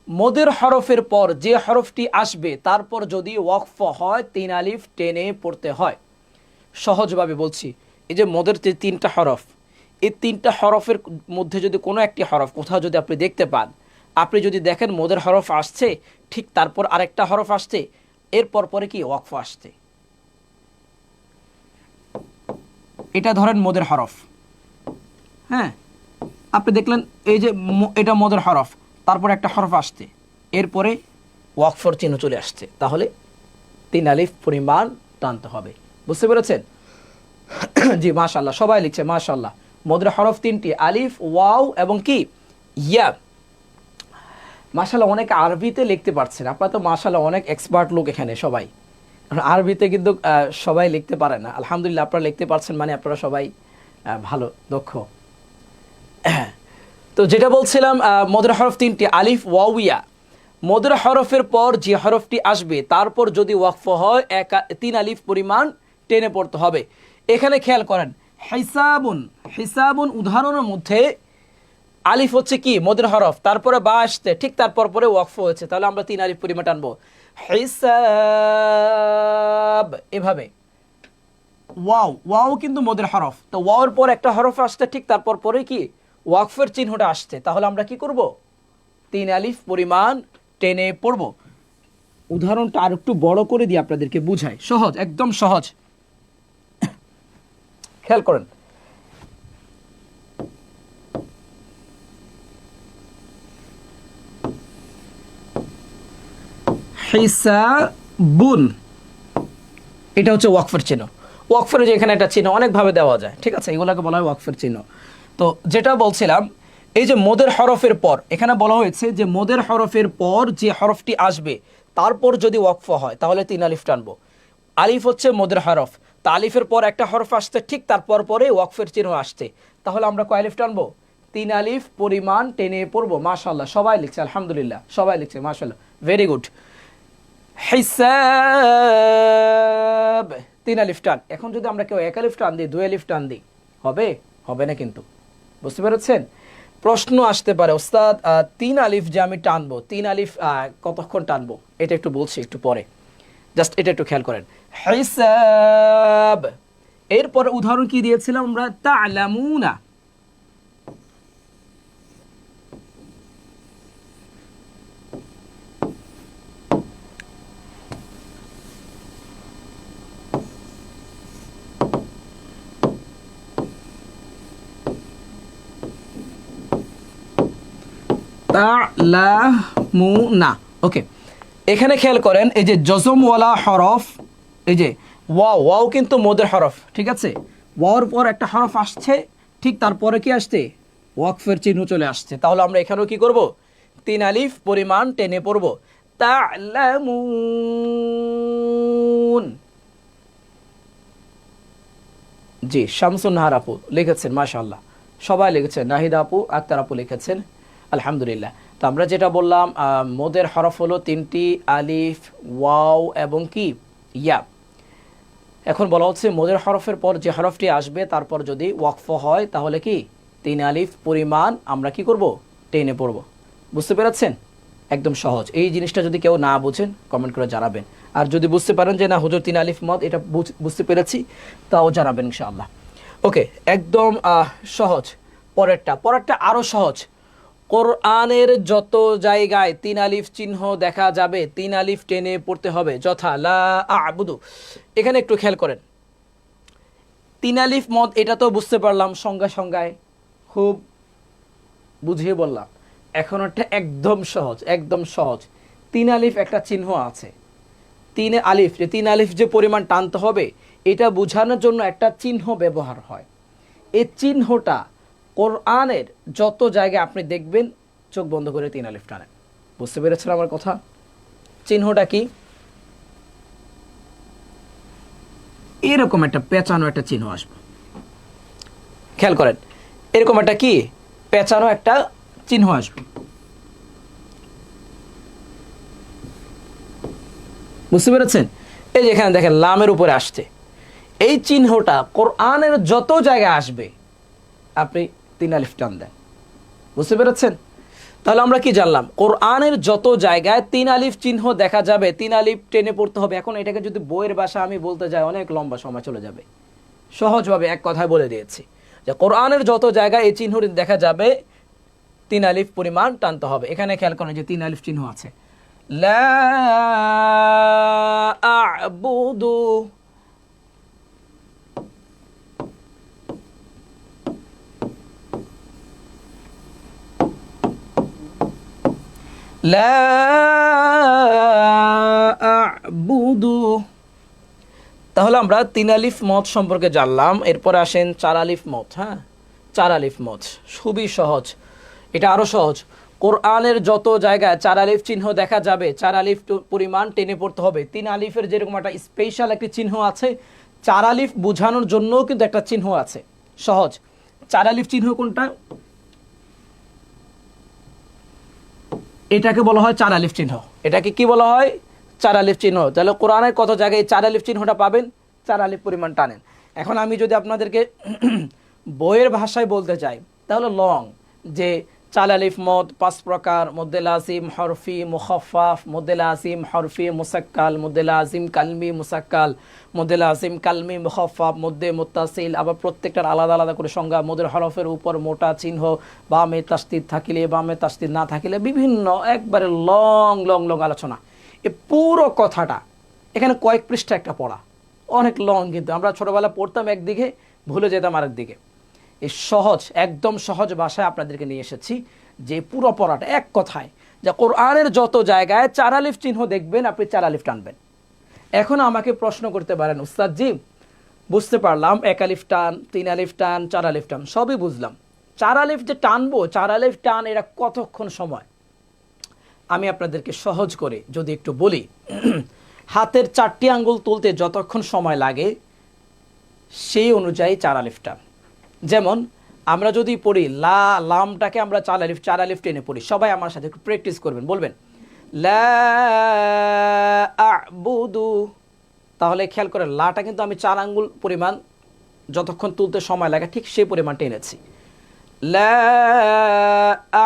মদের হরফের পর যে হরফটি আসবে তারপর যদি ওয়াকফ হয়, তিন আলিফ টেনে পড়তে হয়। সহজভাবে বলছি, এই যে মদের যে তিনটা হরফ, এই তিনটা হরফের মধ্যে যদি কোনো একটি হরফ কোথাও যদি আপনি দেখতে পান, আপনি যদি দেখেন মদের হরফ আসছে, ঠিক তারপর আরেকটা হরফ আসছে, এরপর পরে কি ওয়াকফ আসছে, এটা ধরেন মদের হরফ। হ্যাঁ, আপনি দেখলেন এই যে এটা মদের হরফ, তারপর একটা হরফ আসছে, এরপরে ওয়াকফর চিহ্ন চলে আসছে, তাহলে তিন আলিফ পরিমাণ টানতে হবে। বুঝতে পেরেছেন? জি মাশাআল্লাহ, সবাই লিখছে মাশাআল্লাহ। মদের হরফ তিনটি, আলিফ ওয়াও এবং কি ইয়া। মাশাআল্লাহ, অনেক আরবিতে লিখতে পারছেন আপনারা তো, মাশাআল্লাহ অনেক এক্সপার্ট লোক এখানে সবাই। আরবিতে কিন্তু সবাই লিখতে পারে না, আলহামদুলিল্লাহ আপনারা লিখতে পারছেন, মানে আপনারা সবাই ভালো দক্ষ। তো যেটা বলছিলাম, মদের হরফ তিনটি, আলিফ ওয়াও ইয়া। মদের হরফের পর যে হরফটি আসবে তারপর যদি ওয়াকফ হয়, তিন আলিফ পরিমাণ টেনে পড়তে হবে। এখানে খেয়াল করেন, হিসাবুন, হিসাবুন উদাহরণের মধ্যে আলিফ হচ্ছে কি মদের হরফ, তারপরে বা আসতে, ঠিক তারপর পরে ওয়াকফ হয়েছে, তাহলে আমরা তিন আলিফ পরিমাণ টানবো, হিসাব। এভাবে ওয়াও, ওয়াও কিন্তু মদের হরফ, তো ওয়াওর পর একটা হরফ আসছে, ঠিক তারপর পরে কি ওয়াকফের চিহ্নটা আসছে, তাহলে আমরা কি করব? তিন আলিফ পরিমাণ টেনে পড়ব। উদাহরণটা আর একটু বড় করে দিয়ে আপনাদেরকে বুঝাই, সহজ, একদম সহজ। খেয়াল করেন, হিসাবুন, এটা হচ্ছে ওয়াকফের চিহ্ন। ওয়াকফের যে এখানে একটা চিহ্ন অনেকভাবে দেওয়া যায়, ঠিক আছে? এগুলোকে বলা হয় ওয়াকফের চিহ্ন। তো যেটা বলছিলাম, এই যে মদের হরফের পর, এখানে বলা হয়েছে যে মদের হরফের পর যে হরফটি আসবে তারপর যদি ওয়াকফ হয়, তাহলে তিন আলিফ টানবো। আলিফ হচ্ছে মদের হরফ, তা আলিফের পর একটা হরফ আসছে, ঠিক তারপর পরে ওয়াকফের চিহ্ন আসছে, তাহলে আমরা কয় আলিফ টানবো? তিন আলিফ পরিমাণ টেনে পড়বো। মাশাআল্লাহ, সবাই লিখছে আলহামদুলিল্লাহ, সবাই লিখছে মাশাআল্লাহ, ভেরি গুড। হিসাব, তিন আলিফ টান। এখন যদি আমরা কেউ এক আলিফ টান দিই, দুই আলিফ টান দিই, হবে? হবে না কিন্তু, বুঝতে পেরেছেন? প্রশ্ন আসতে পারে, ওস্তাদ তিন আলিফ যে আমি টানবো, তিন আলিফ কতক্ষণ টানবো, এটা একটু বলছি একটু পরে, জাস্ট এটা একটু খেয়াল করেন। হিসাব, এরপর উদাহরণ কি দিয়েছিলাম আমরা? তা'লামুনা, তা'লামুনা। ওকে, এখানে খেয়াল করেন এই যে জজমওয়ালা হরফ, এই যে ওয়াও, ওয়াও কিন্তু মদের হরফ, ঠিক আছে? ওয়াওর পর একটা হরফ আসছে, ঠিক তারপরে কি আসছে? ওয়াকফের চিহ্ন চলে আসছে। তাহলে আমরা এখানেও কি করব? 3 আলিফ পরিমাণ টেনে পড়ব। তা'লামুন। জি, শামসুন নাহার আপু লিখেছেন, মাশাআল্লাহ সবাই লিখেছেন, নাহিদ আপু, আক্তার আপু লিখেছেন, আলহামদুলিল্লাহ। তো আমরা যেটা বললাম, মদের হরফ হলো 3টি, আলিফ, ওয়াও এবং কি ইয়া। এখন বলা হচ্ছে মদের হরফের পর যে হরফটি আসবে তারপর যদি ওয়াকফ হয় তাহলে কি 3 আলিফ পরিমাণ আমরা কি করব? টেনে পড়ব। বুঝতে পেরেছেন? একদম সহজ। এই জিনিসটা যদি কেউ না বুঝেন কমেন্ট করে জানাবেন, আর যদি বুঝতে পারেন যে না হুজুর 3 আলিফ মদ এটা বুঝতে পেরেছি, তাও জানাবেন ইনশাআল্লাহ। ওকে, একদম সহজ। পরেরটা আরও সহজ। কোরআনের যত জায়গায় 3 আলিফ চিহ্ন দেখা যাবে 3 আলিফ টেনে পড়তে হবে, যথা লা আ'বুদু। এখানে একটু খেয়াল করেন, 3 আলিফ মদ এটা তো বুঝতে পারলাম, সংজ্ঞায় খুব বুঝিয়ে বললাম। এখন একটা একদম সহজ, একদম সহজ। 3 আলিফ একটা চিহ্ন আছে, 3 আলিফ, যে 3 আলিফ যে পরিমাণ টানতে হবে এটা বোঝানোর জন্য একটা চিহ্ন ব্যবহার হয়। এই চিহ্নটা কোরআনের যত জায়গায় আপনি দেখবেন চোখ বন্ধ করে 3 আলিফ টানেন। বুঝতে পেরেছেন আমার কথা? চিহ্নটা কি? এরকম একটা পেঁচানো একটা চিহ্ন আসবে, খেয়াল করেন, এরকম একটা কি পেঁচানো একটা চিহ্ন আসবে। বুঝতে পেরেছেন? এই যে এখানে দেখেন লামের উপরে আসছে, এই চিহ্নটা কোরআনের যত জায়গায় আসবে আপনি 3 আলিফ টান দেন। বুঝতে পেরেছেন? তাহলে আমরা কি জানলাম? কোরআনের যত জায়গায় 3 আলিফ চিহ্ন দেখা যাবে 3 আলিফ টেনে পড়তে হবে। এখন এটাকে যদি বইয়ের ভাষা আমি বলতে যাই অনেক লম্বা সময় চলে যাবে। সহজভাবে এক কথায় বলে দিয়েছি যে কোরআনের যত জায়গায় এই চিহ্নটি দেখা যাবে 3 আলিফ পরিমাণ টানতে হবে। এখানে খেয়াল করেন যে 3 আলিফ চিহ্ন আছে, লা আ'বুদু। লা আ'বুদু। তাহলে আমরা 3 আলিফ মদ সম্পর্কে জানলাম। এরপর আসেন 4 আলিফ মদ। হ্যাঁ, 4 আলিফ মদ খুবই সহজ। এটা আরো সহজ। কোরআনের যত জায়গায় 4 আলিফ চিহ্ন দেখা যাবে 4 আলিফ পরিমাণ টেনে পড়তে হবে। 3 আলিফের যেরকম একটা স্পেশাল একটি চিহ্ন আছে, 4 আলিফ বোঝানোর জন্য কিন্তু একটা চিহ্ন আছে। সহজ। 4 আলিফ চিহ্ন কোনটা? এটাকে বলা হয় 4 আলিফ চিহ্ন। এটাকে কি বলা হয়? 4 আলিফ চিহ্ন। তাহলে কোরআনের কত জায়গায় 4 আলিফ চিহ্নটা পাবেন? 4 আলিফ পরিমাণ টানেন। এখন আমি যদি আপনাদেরকে বইয়ের ভাষায় বলতে চাই তাহলে লং, যে 4 আলিফ মদ 5 প্রকার: মদ্দে লাজিম, হরফি, মুখাফফাফ, মদ্দে লাজিম, হরফি, মুসাক্কাল, মদ্দে লাজিম, কালমি, মুসাক্কাল, মদ্দে লাজিম, কালমি, মুখাফফাফ, মদ্দে মুত্তাসিল। আবার প্রত্যেকটার আলাদা আলাদা করে সংজ্ঞা। মদের হরফের উপর মোটা চিহ্ন, বামে তাসদিদ থাকিলে, বামে তাসদিদ না থাকিলে, বিভিন্ন একবারে লং লং লং আলোচনা। এই পুরো কথাটা এখানে কয়েক পৃষ্ঠা একটা পড়া, অনেক লং, কিন্তু আমরা ছোটবেলা পড়তাম একদিকে, ভুলে যেতাম আরেক দিকে। এই সহজ, একদম সহজ ভাষায় আপনাদেরকে নিয়ে এসেছি যে পুরো পড়াটা এক কথায়, যে কোরআনের যত জায়গায় 4 আলিফ চিহ্ন দেখবেন আপনি 4 আলিফ টানবেন। এখন আমাকে প্রশ্ন করতে পারেন, উস্তাদ জি বুঝতে পারলাম 1 আলিফ টান, 3 আলিফ টান, 4 আলিফ টান, সবই বুঝলাম। 4 আলিফ যে টানবো, 4 আলিফ টান এটা কতক্ষণ সময়? আমি আপনাদেরকে সহজ করে যদি একটু বলি, হাতের 4টি আঙ্গুল তুলতে যতক্ষণ সময় লাগে সেই অনুযায়ী 4 আলিফ টান। যেমন আমরা যদি পড়ি লামটাকে আমরা 4 আলিফ টেনে পড়ি। সবাই আমার সাথে একটু প্র্যাকটিস করবেন, বলবেন লা আ'বুদু। তাহলে খেয়াল করে লাটা কিন্তু আমি 4 আঙ্গুল পরিমাণ যতক্ষণ তুলতে সময় লাগে ঠিক সেই পরিমাণ টেনেছি। লা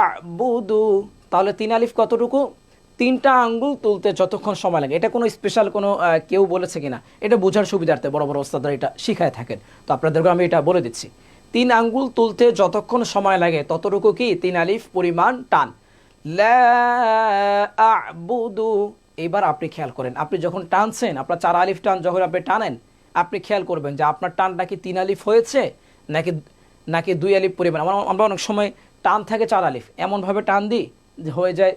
আ'বুদু। তাহলে 3 আলিফ কতটুকু? 3টা আঙ্গুল তুলতে যতক্ষণ সময় লাগে। এটা কোনো স্পেশাল কোনো কেউ বলেছে কিনা এটা বোঝার সুবিধার্থে বড় বড় ওস্তাদরা এটা শিখায় থাকেন, তো আপনাদেরকে আমি এটা বলে দিচ্ছি। 3 আঙ্গুল তুলতে যতক্ষণ সময় লাগে ততটুকু কি 3 আলিফ পরিমাণ টান। লা আ'বুদু। এবার আপনি খেয়াল করেন, আপনি যখন টানছেন, আপনার 4 আলিফ টান যখন আপনি টানেন, আপনি খেয়াল করবেন যে আপনার টানটা কি 3 আলিফ হয়েছে নাকি 2 আলিফ পরিমাণ। আমরা অনেক সময় টান থাকে 4 আলিফ, এমনভাবে টান দিই হয়ে যায়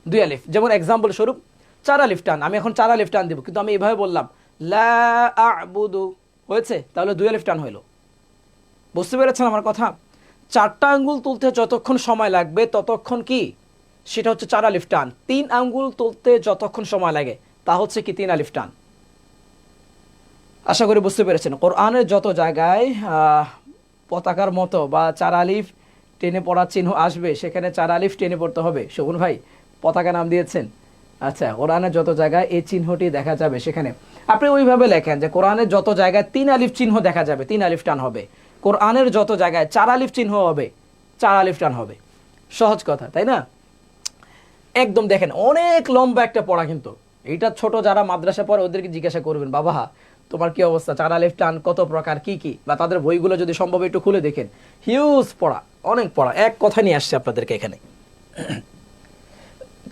2 আলিফ। যেমন এক্সাম্পল স্বরূপ 4 আলিফ টান, আমি এখন 4 আলিফ টান দিব, কিন্তু আমি এভাবে বললাম লা আ'বুদু, হয়েছে? তাহলে 2 আলিফ টান হইলো। বুঝতে পেরেছেন আমার কথা? 4টা আঙ্গুল তুলতে যতক্ষণ সময় লাগবে ততক্ষণ কি, সেটা হচ্ছে 4 আলিফ টান। 3 আঙ্গুল তুলতে যতক্ষণ সময় লাগে তা হচ্ছে কি 3 আলিফ টান। আশা করি বুঝতে পেরেছেন। কোরআনের যত জায়গায় পতাকার মতো বা 4 আলিফ টেনে পড়ার চিহ্ন আসবে সেখানে 4 আলিফ টেনে পড়তে হবে। শগুন ভাই পতাকা নাম দিয়েছেন, আচ্ছা। কোরআনের যত জায়গায় এই চিহ্নটি দেখা যাবে সেখানে আপনি ওইভাবে লেখেন যে কোরআনের যত জায়গায় 3 আলিফ চিহ্ন দেখা যাবে 3 আলিফ টান হবে। কোরআনের যত জায়গায় 4 আলিফ চিহ্ন হবে 4 আলিফ টান হবে। সহজ কথা, তাই না? একদম দেখেন অনেক লম্বা একটা পড়া, কিন্তু এইটা ছোট যারা মাদ্রাসা পড়ে ওদেরকে জিজ্ঞাসা করবেন, বাবা তোমার কি অবস্থা, 4 আলিফ টান কত প্রকার, কি কি, বা তাদের বইগুলো যদি সম্ভব একটু খুলে দেখেন, হিউজ পড়া, অনেক পড়া। এক কথা নিয়ে আসছে আপনাদেরকে এখানে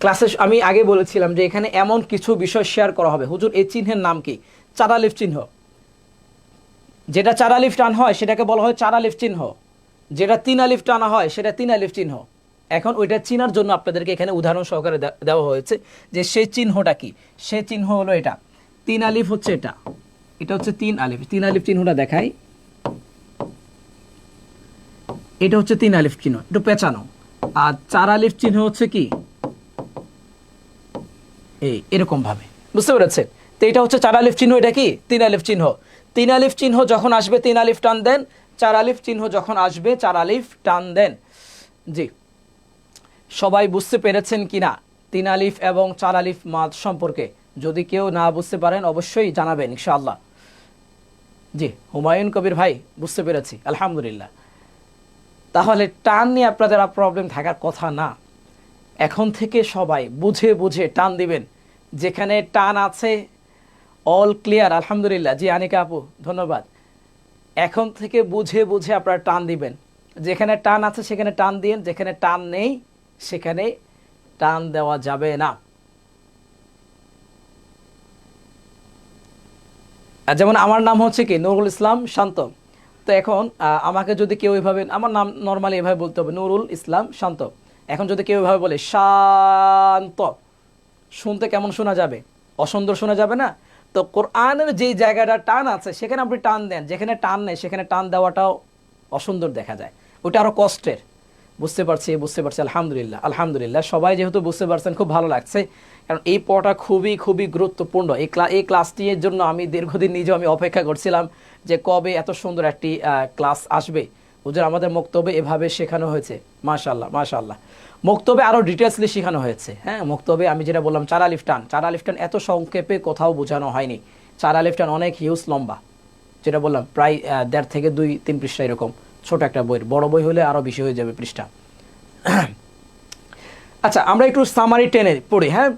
ক্লাসে। আমি আগে বলেছিলাম যে এখানে এমন কিছু বিষয় শেয়ার করা হবে। হুজুর এই চিহ্নের নাম কি? 4 আলিফ চিহ্ন। যেটা 4 আলিফ টান হয় সেটাকে বলা হয় 4 আলিফ চিহ্ন, যেটা 3 আলিফ টানা হয় সেটা 3 আলিফ চিহ্ন। এখন ওইটা চিনার জন্য আপনাদেরকে এখানে উদাহরণ সহকারে দেওয়া হয়েছে যে সেই চিহ্নটা কি। সেই চিহ্ন হলো এটা 3 আলিফ হচ্ছে এটা, এটা হচ্ছে 3 আলিফ। 3 আলিফ চিহ্নটা দেখাই, এটা হচ্ছে 3 আলিফ চিহ্ন, একটু পেঁচানো। আর 4 আলিফ চিহ্ন হচ্ছে কি এই এরকম ভাবে, বুঝতে পেরেছেন? তো এটা হচ্ছে 4 আলিফ চিহ্ন, এটা কি 3 আলিফ চিহ্ন। 3 আলিফ চিহ্ন যখন আসবে 3 আলিফ টান দেন, 4 আলিফ চিহ্ন যখন আসবে 4 আলিফ টান দেন। জি, সবাই বুঝতে পেরেছেন কিনা 3 আলিফ এবং 4 আলিফ মাদ সম্পর্কে? যদি কেউ না বুঝতে পারেন অবশ্যই জানাবেন ইনশাআল্লাহ। জি, হুমায়ুন কবির ভাই বুঝতে পেরেছি, আলহামদুলিল্লাহ। তাহলে টান নিয়ে আপনাদের প্রবলেম থাকার কথা না। এখন থেকে সবাই বুঝে বুঝে টান দিবেন। যেখানে টান আছে অল ক্লিয়ার, আলহামদুলিল্লাহ। জি আনিকা আপু ধন্যবাদ। এখন থেকে বুঝে বুঝে আপনারা টান দিবেন। যেখানে টান আছে সেখানে টান দিন, যেখানে টান নেই সেখানে টান দেওয়া যাবে না। যেমন আমার নাম হচ্ছে কি নুরুল ইসলাম শান্ত। তো এখন আমাকে যদি কেউ এভাবে, আমার নাম নর্মালি এভাবে বলতে হবে নুরুল ইসলাম শান্ত। এখন যদি কেউ এভাবে বলে শান্ত, শুনতে কেমন শোনা যাবে? অসুন্দর শোনা যাবে না? তো কোরআনের যেই জায়গাটা টান আছে সেখানে আপনি টান দেন, যেখানে টান নেই সেখানে টান দেওয়াটাও অসুন্দর দেখা যায়, ওটা আরও কষ্টের। বুঝতে পারছি, বুঝতে পারছি, আলহামদুলিল্লাহ আলহামদুলিল্লাহ। সবাই যেহেতু বুঝতে পারছেন খুব ভালো লাগছে, কারণ এই পড়াটা খুবই খুবই গুরুত্বপূর্ণ। এই ক্লাসটির জন্য আমি দীর্ঘদিন নিজেও আমি অপেক্ষা করছিলাম যে কবে এত সুন্দর একটি ক্লাস আসবে। হুজুর আমাদের মক্তবে এভাবে শেখানো হয়েছে, মাশাআল্লাহ মাশাআল্লাহ। মক্তবে আরও ডিটেলসলি শেখানো হয়েছে। হ্যাঁ, মক্তবে আমি যেটা বললাম 4 আলিফ টান, 4 আলিফ টান এত সংক্ষেপে কোথাও বোঝানো হয়নি। 4 আলিফ টান অনেক হিউজ লম্বা, যেটা বললাম প্রায় 1.5 থেকে 2-3 পৃষ্ঠা এরকম। ছোট একটা বই, বড় বই হলে আরও বেশি হয়ে যাবে পৃষ্ঠা। আচ্ছা, আমরা একটু সামারি টেনে পড়ি। হ্যাঁ,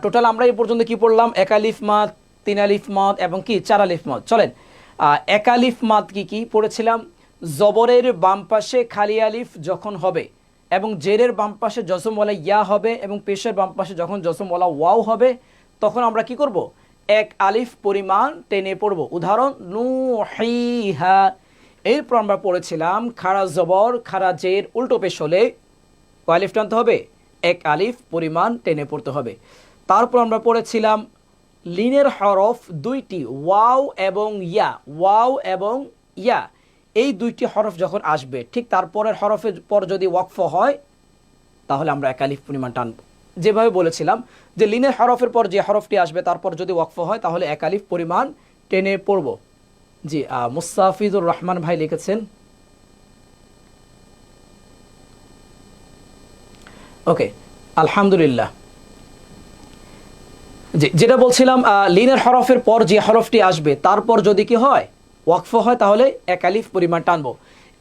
টোটাল আমরা এই পর্যন্ত কি পড়লাম? 1 আলিফ মাদ, 3 আলিফ মাদ এবং কি 4 আলিফ মাদ। চলেন 1 আলিফ মাদ কি পড়েছিলাম? জবরের বাম পাশে খালি আলিফ যখন হবে এবং জেরের বাম পাশে জজমওয়ালা ইয়া হবে এবং পেশের বাম পাশে যখন জজমওয়ালা ওয়াও হবে তখন আমরা কি করব? 1 আলিফ পরিমাণ টেনে পড়ব। উদাহরণ নুহিহা। এরপর আমরা পড়েছিলাম খাড়া জবর খাড়া জের উল্টো পেশ হলে কয় আলিফ টানতে হবে? 1 আলিফ পরিমাণ টেনে পড়তে হবে। তারপর আমরা পড়েছিলাম লিনের হরফ 2টি, ওয়াও এবং ইয়া। ওয়াও এবং ইয়া এই 2টি হরফ যখন আসবে ঠিক তারপরের হরফের পর যদি ওয়াকফ হয় তাহলে আমরা 1 আলিফ পরিমাণ টানব। যেভাবে বলেছিলাম যে লিনের হরফের পর যে হরফটি আসবে তারপর যদি ওয়াকফ হয় তাহলে 1 আলিফ পরিমাণ টেনে পড়ব। জি, মুস্তাফিজুর রহমান ভাই লিখেছেন। ওকে, আলহামদুলিল্লাহ। যেটা বলছিলাম লিনের হরফের পর যে হরফটি আসবে তারপর যদি কি হয় ওয়াকফ হয় তাহলে 1 আলিফ পরিমাণ টানবো।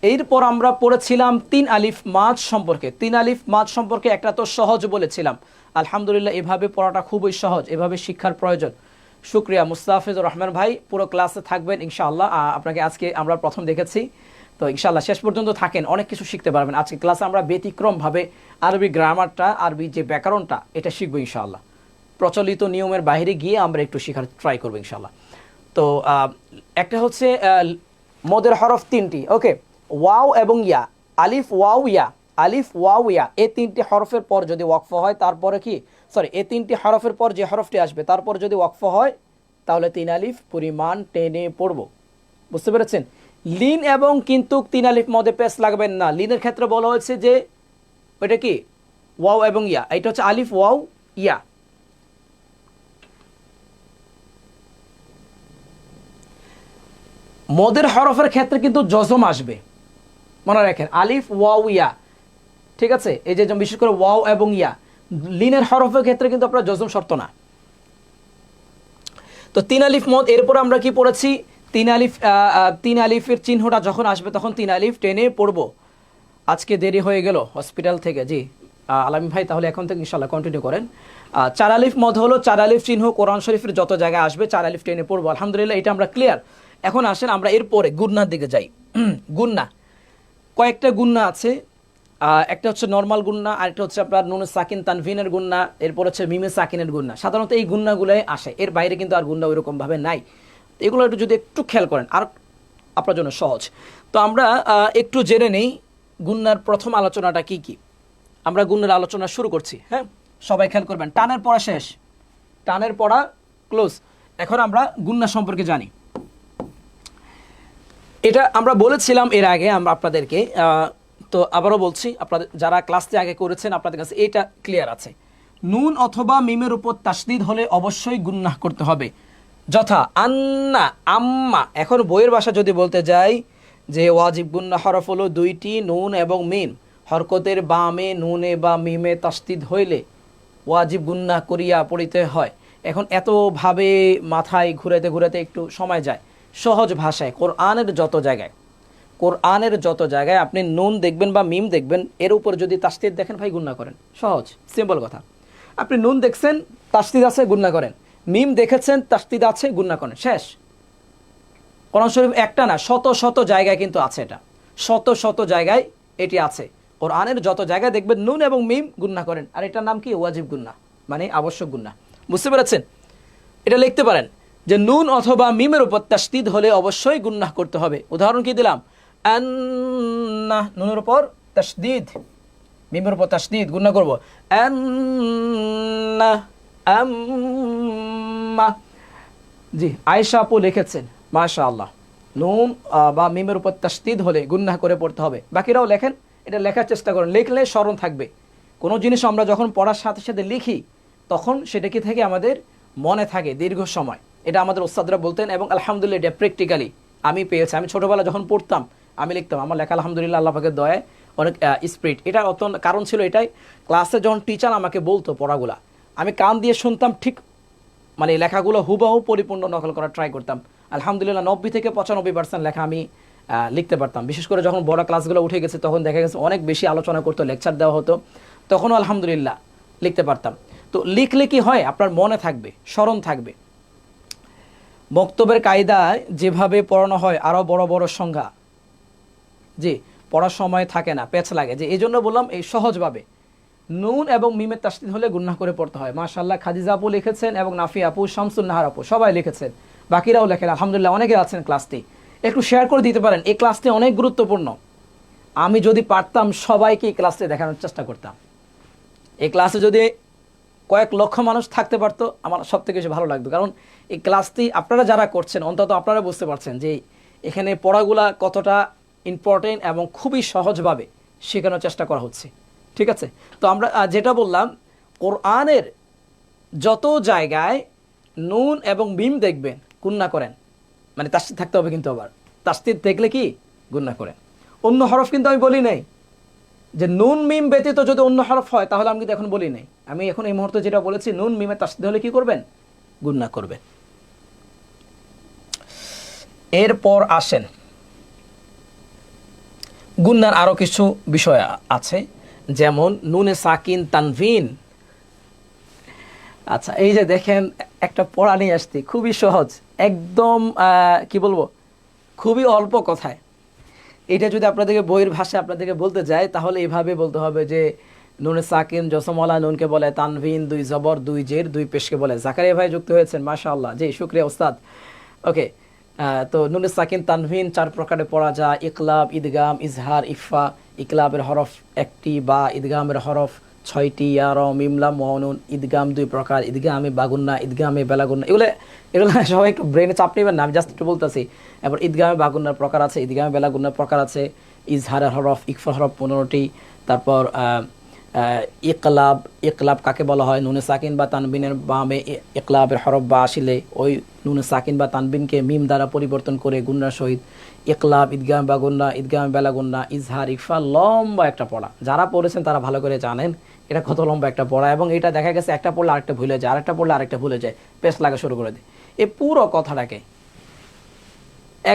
এরপর আমরা পড়েছিলাম 3 আলিফ মাদ সম্পর্কে। 3 আলিফ মাদ সম্পর্কে একটা তো সহজ বলেছিলাম, আলহামদুলিল্লাহ। এভাবে পড়াটা খুবই সহজ, এভাবে শিক্ষার প্রয়োজন। শুক্রিয়া মুস্তাফিজুর রহমান ভাই, পুরো ক্লাসে থাকবেন ইনশাআল্লাহ। আপনাকে আজকে আমরা প্রথম দেখেছি, তো ইনশাআল্লাহ শেষ পর্যন্ত থাকেন, অনেক কিছু শিখতে পারবেন। আজকে ক্লাসে আমরা ব্যতিক্রমভাবে আরবি গ্রামারটা, আরবি যে ব্যাকরণটা এটা শিখবো ইনশাআল্লাহ। প্রচলিত নিয়মের বাইরে গিয়ে আমরা একটু শেখার ট্রাই করবো ইনশাআল্লাহ। তো একটা হচ্ছে মদের হরফ 3টি, ওকে, ওয়াও এবং ইয়া। আলিফ ওয়াও ইয়া, আলিফ ওয়াও ইয়া এই তিনটি হরফের পর যদি ওয়াকফ হয় তারপরে কি এই তিনটি হরফের পর যে হরফটি আসবে তারপর যদি ওয়াকফ হয় তাহলে 3 আলিফ পরিমাণ টেনে পড়ব। বুঝতে পেরেছেন? লিন এবং কিন্তু 3 আলিফ মধ্যে পেশ লাগবেন না। লিনের ক্ষেত্রে বলা হয়েছে যে ওইটা কি ওয়াও এবং ইয়া, এটা হচ্ছে আলিফ ওয়াও ইয়া। মদের হরফের ক্ষেত্রে কিন্তু জজম আসবে, মনে রাখেন, আলিফ ওয়াও ইয়া, ঠিক আছে? এই যে বিশেষ করে ওয়াও এবং ইয়া, লিনের হরফের ক্ষেত্রে কিন্তু আপনার জজম শর্ত না। তো 3 আলিফ মদ, এরপর আমরা কি পড়েছি? 3 আলিফের চিহ্নটা যখন আসবে তখন 3 আলিফ টেনে পড়ব। আজকে দেরি হয়ে গেল হসপিটাল থেকে, জি আলামিন ভাই, তাহলে এখন থেকে ইনশাল্লাহ কন্টিনিউ করেন। 4 আলিফ মদ হলো 4 আলিফ চিহ্ন কোরআন শরীফের যত জায়গায় আসবে 4 আলিফ টেনে পড়বো। আলহামদুলিল্লাহ, এটা আমরা ক্লিয়ার। এখন আসেন আমরা এরপরে গুন্নার দিকে যাই। গুন্না, কয়েকটা গুন্না আছে। একটা হচ্ছে নর্মাল গুন্না, আরেকটা হচ্ছে আপনার নুন সাকিন তানভিনের গুন্না, এরপর হচ্ছে মিমে সাকিনের গুন্না। সাধারণত এই গুন্নাগুলোই আসে, এর বাইরে কিন্তু আর গুন্না ওইরকমভাবে নাই। এগুলো একটু যদি একটু খেয়াল করেন আর আপনার জন্য সহজ। তো আমরা একটু জেনে নেই গুন্নার প্রথম আলোচনাটা কি কি। আমরা গুন্নার আলোচনা শুরু করছি। হ্যাঁ, সবাই খেয়াল করবেন, টানের পড়া শেষ, টানের পড়া ক্লোজ। এখন আমরা গুন্না সম্পর্কে জানি। এটা আমরা বলেছিলাম এর আগে আমরা আপনাদেরকে, তো আবারও বলছি, আপনাদের যারা ক্লাসটি আগে করেছেন আপনাদের কাছে এটা ক্লিয়ার আছে। নুন অথবা মিমের উপর তাসদিদ হলে অবশ্যই গুন্নাহ করতে হবে, যথা আন্না, আম্মা। এখন বইয়ের ভাষা যদি বলতে যাই যে ওয়াজিব গুন্না হরফ হলো 2টি, নুন এবং মিম। হরকতের বামে নুনে বা মিমে তাসদিদ হইলে ওয়াজিব গুন্নাহ করিয়া পড়িতে হয়। এখন এতভাবে মাথায় ঘুরাতে ঘুরাতে একটু সময় যায়। সহজ ভাষায় কোরআনের যত জায়গায় আপনি নুন দেখবেন বা মিম দেখবেন, এর উপর যদি তাসদিদ দেখেন ভাই গুন্না করেন। সহজ সিম্পল কথা। আপনি নুন দেখছেন, তাসদিদ আছে, গুন্না করেন। মিম দেখেছেন, তাসদিদ আছে, গুন্না করেন, শেষ। কোরআন শরীফ একটা না, শত শত জায়গায় কিন্তু আছে, এটা শত শত জায়গায় এটি আছে। কোরআনের যত জায়গায় দেখবেন নুন এবং মিম গুন্না করেন, আর এটার নাম কি? ওয়াজিব গুন্না, মানে আবশ্যক গুন্না। বুঝতে পেরেছেন? এটা লিখতে পারেন যে নুন অথবা মিমের উপর তাসদিদ হলে অবশ্যই গুন্নাহ করতে হবে। উদাহরণ কি দিলাম? আন্না, নুনের উপর তাসদিদ, মিমের উপর তাসদিদ, গুন্নাহ করব। আন্না, আম্মা। জি, আয়েশা আপু লিখেছেন, মাশাআল্লাহ। নুন বা মিমের উপর তাসদিদ হলে গুন্নাহ করে পড়তে হবে। বাকিরাও লেখেন, এটা লেখার চেষ্টা করেন, লিখলে স্মরণ থাকবে। কোনো জিনিস আমরা যখন পড়ার সাথে সাথে লিখি তখন সেটা কি থাকে, আমাদের মনে থাকে দীর্ঘ সময়। এটা আমাদের ওস্তাদরা বলতেন, এবং আলহামদুলিল্লাহ এটা প্র্যাকটিক্যালি আমি পেয়েছি। আমি ছোটোবেলা যখন পড়তাম, আমি লিখতাম, আমার লেখা আলহামদুলিল্লাহ আল্লাহ পাকের দয়ায় অনেক স্পিড। এটা অত কারণ ছিল এটাই, ক্লাসে যখন টিচার আমাকে বলতো পড়াগুলা, আমি কান দিয়ে শুনতাম, ঠিক মানে লেখাগুলো হুবহু পরিপূর্ণ নকল করার ট্রাই করতাম। আলহামদুলিল্লাহ 90 থেকে 95% লেখা আমি লিখতে পারতাম। বিশেষ করে যখন বড় ক্লাসগুলো উঠে গেছে তখন দেখা গেছে অনেক বেশি আলোচনা করতো, লেকচার দেওয়া হতো, তখনও আলহামদুলিল্লাহ লিখতে পারতাম। তো লিখলে কি হয়, আপনার মনে থাকবে, স্মরণ থাকবে। বক্তব্যের কায়দায় যেভাবে পড়ানো হয়, আরও বড় বড় সংজ্ঞা, জি পড়ার সময় থাকে না, পেছ লাগে, যে এই জন্য বললাম এই সহজভাবে নুন এবং মিমের তাসদিদ হলে গুন্নাহ করে পড়তে হয়। মাশাআল্লাহ, খাদিজা আপু লিখেছেন এবং নাফি আপু, শামসুন নাহার আপু, সবাই লিখেছেন, বাকিরাও লেখেন আলহামদুলিল্লাহ। অনেকে আছেন ক্লাসটি, একটু শেয়ার করে দিতে পারেন। এই ক্লাসটি অনেক গুরুত্বপূর্ণ। আমি যদি পারতাম সবাইকে এই ক্লাসটি দেখানোর চেষ্টা করতাম। এই ক্লাসে যদি কয়েক লক্ষ মানুষ থাকতে পারতো আমার সবথেকে বেশি ভালো লাগতো। কারণ এই ক্লাসটি আপনারা যারা করছেন অন্তত আপনারা বুঝতে পারছেন যে এখানে পড়াগুলা কতটা ইম্পর্টেন্ট এবং খুবই সহজভাবে শেখানোর চেষ্টা করা হচ্ছে। ঠিক আছে? তো আমরা যেটা বললাম, কোরআনের যত জায়গায় নুন এবং মিম দেখবেন গুন্না করেন, মানে তাসদিদ থাকতে হবে, কিন্তু আবার তাসদিদ দেখলে কি গুন্না করেন। অন্য হরফ কিন্তু আমি বলি নাই, যে নুন মিম ব্যতীত যদি অন্য হরফ হয় তাহলে আমি কিন্তু এখন বলি নাই। আমি এখন এই মুহূর্তে যেটা বলেছি, নুন মিমের তাসদিদ হলে কি করবেন? গুন্না করবেন। এরপর আসেন, গুন্নার আরো কিছু বিষয় আছে, যেমন নুনে সাকিন তানভিন। আচ্ছা, এই যে দেখেন একটা পড়া নিয়ে আসছি, খুবই সহজ, একদম কি বলবো, খুবই অল্প কথায়। এটা যদি আপনাদেরকে বইয়ের ভাষায় আপনাদেরকে বলতে যায় তাহলে এভাবে বলতে হবে যে নুনে সাকিন জসমলা নুনকে বলে তানভিন, 2 জবর 2 জের 2 পেশকে বলে। জাকারিয়া ভাই যুক্ত হয়েছেন, মাশাআল্লাহ, জি শুকরিয়া ওস্তাদ। ওকে, তো নুনে সাকিন তানভিন 4 প্রকারে পড়া যায়: ইকলাব, ইদগাম, ইজহার, ইফা। ইকলাবের হরফ 1টি বা ইদগামের হরফ 6টি: ইয়া, র, মিম, লাম, ওয়াও, নুন। ইদগাম 2 প্রকার: ইদগামে বাগুন্না, ইদগামে বেলাগুন্না। এগুলো সবাই একটু ব্রেনে চাপ নেবেন না, আমি জাস্ট একটু বলতেছি। এবার ঈদগামে বাগুন্নার প্রকার আছে, ঈদগামে বেলাগুন্নার প্রকার আছে। ইজহারের হরফ, ইকফার হরফ 15টি। তারপর ইকলাব, ইকলাব কাকে বলা হয়? নুনে সাকিন বা তানবিনের বামে ইকলাবের হরফ বা আসিলে ওই নুনে সাকিন বা তানবিনকে মিম দ্বারা পরিবর্তন করে গুন্নার সহিত ইকলাব, ঈদগাম বাগুন্না, ঈদগামে বেলাগুন্না, ইজহার, ইকফা। লম্বা একটা পড়া, যারা পড়েছেন তারা ভালো করে জানেন এটা কত লম্বা একটা পড়া। এবং এটা দেখা গেছে একটা পড়লে আরেকটা ভুলে যায়, আরেকটা পড়লে আরেকটা ভুলে যায়, পেস লাগা শুরু করে দেয়। এই পুরো কথাটাকে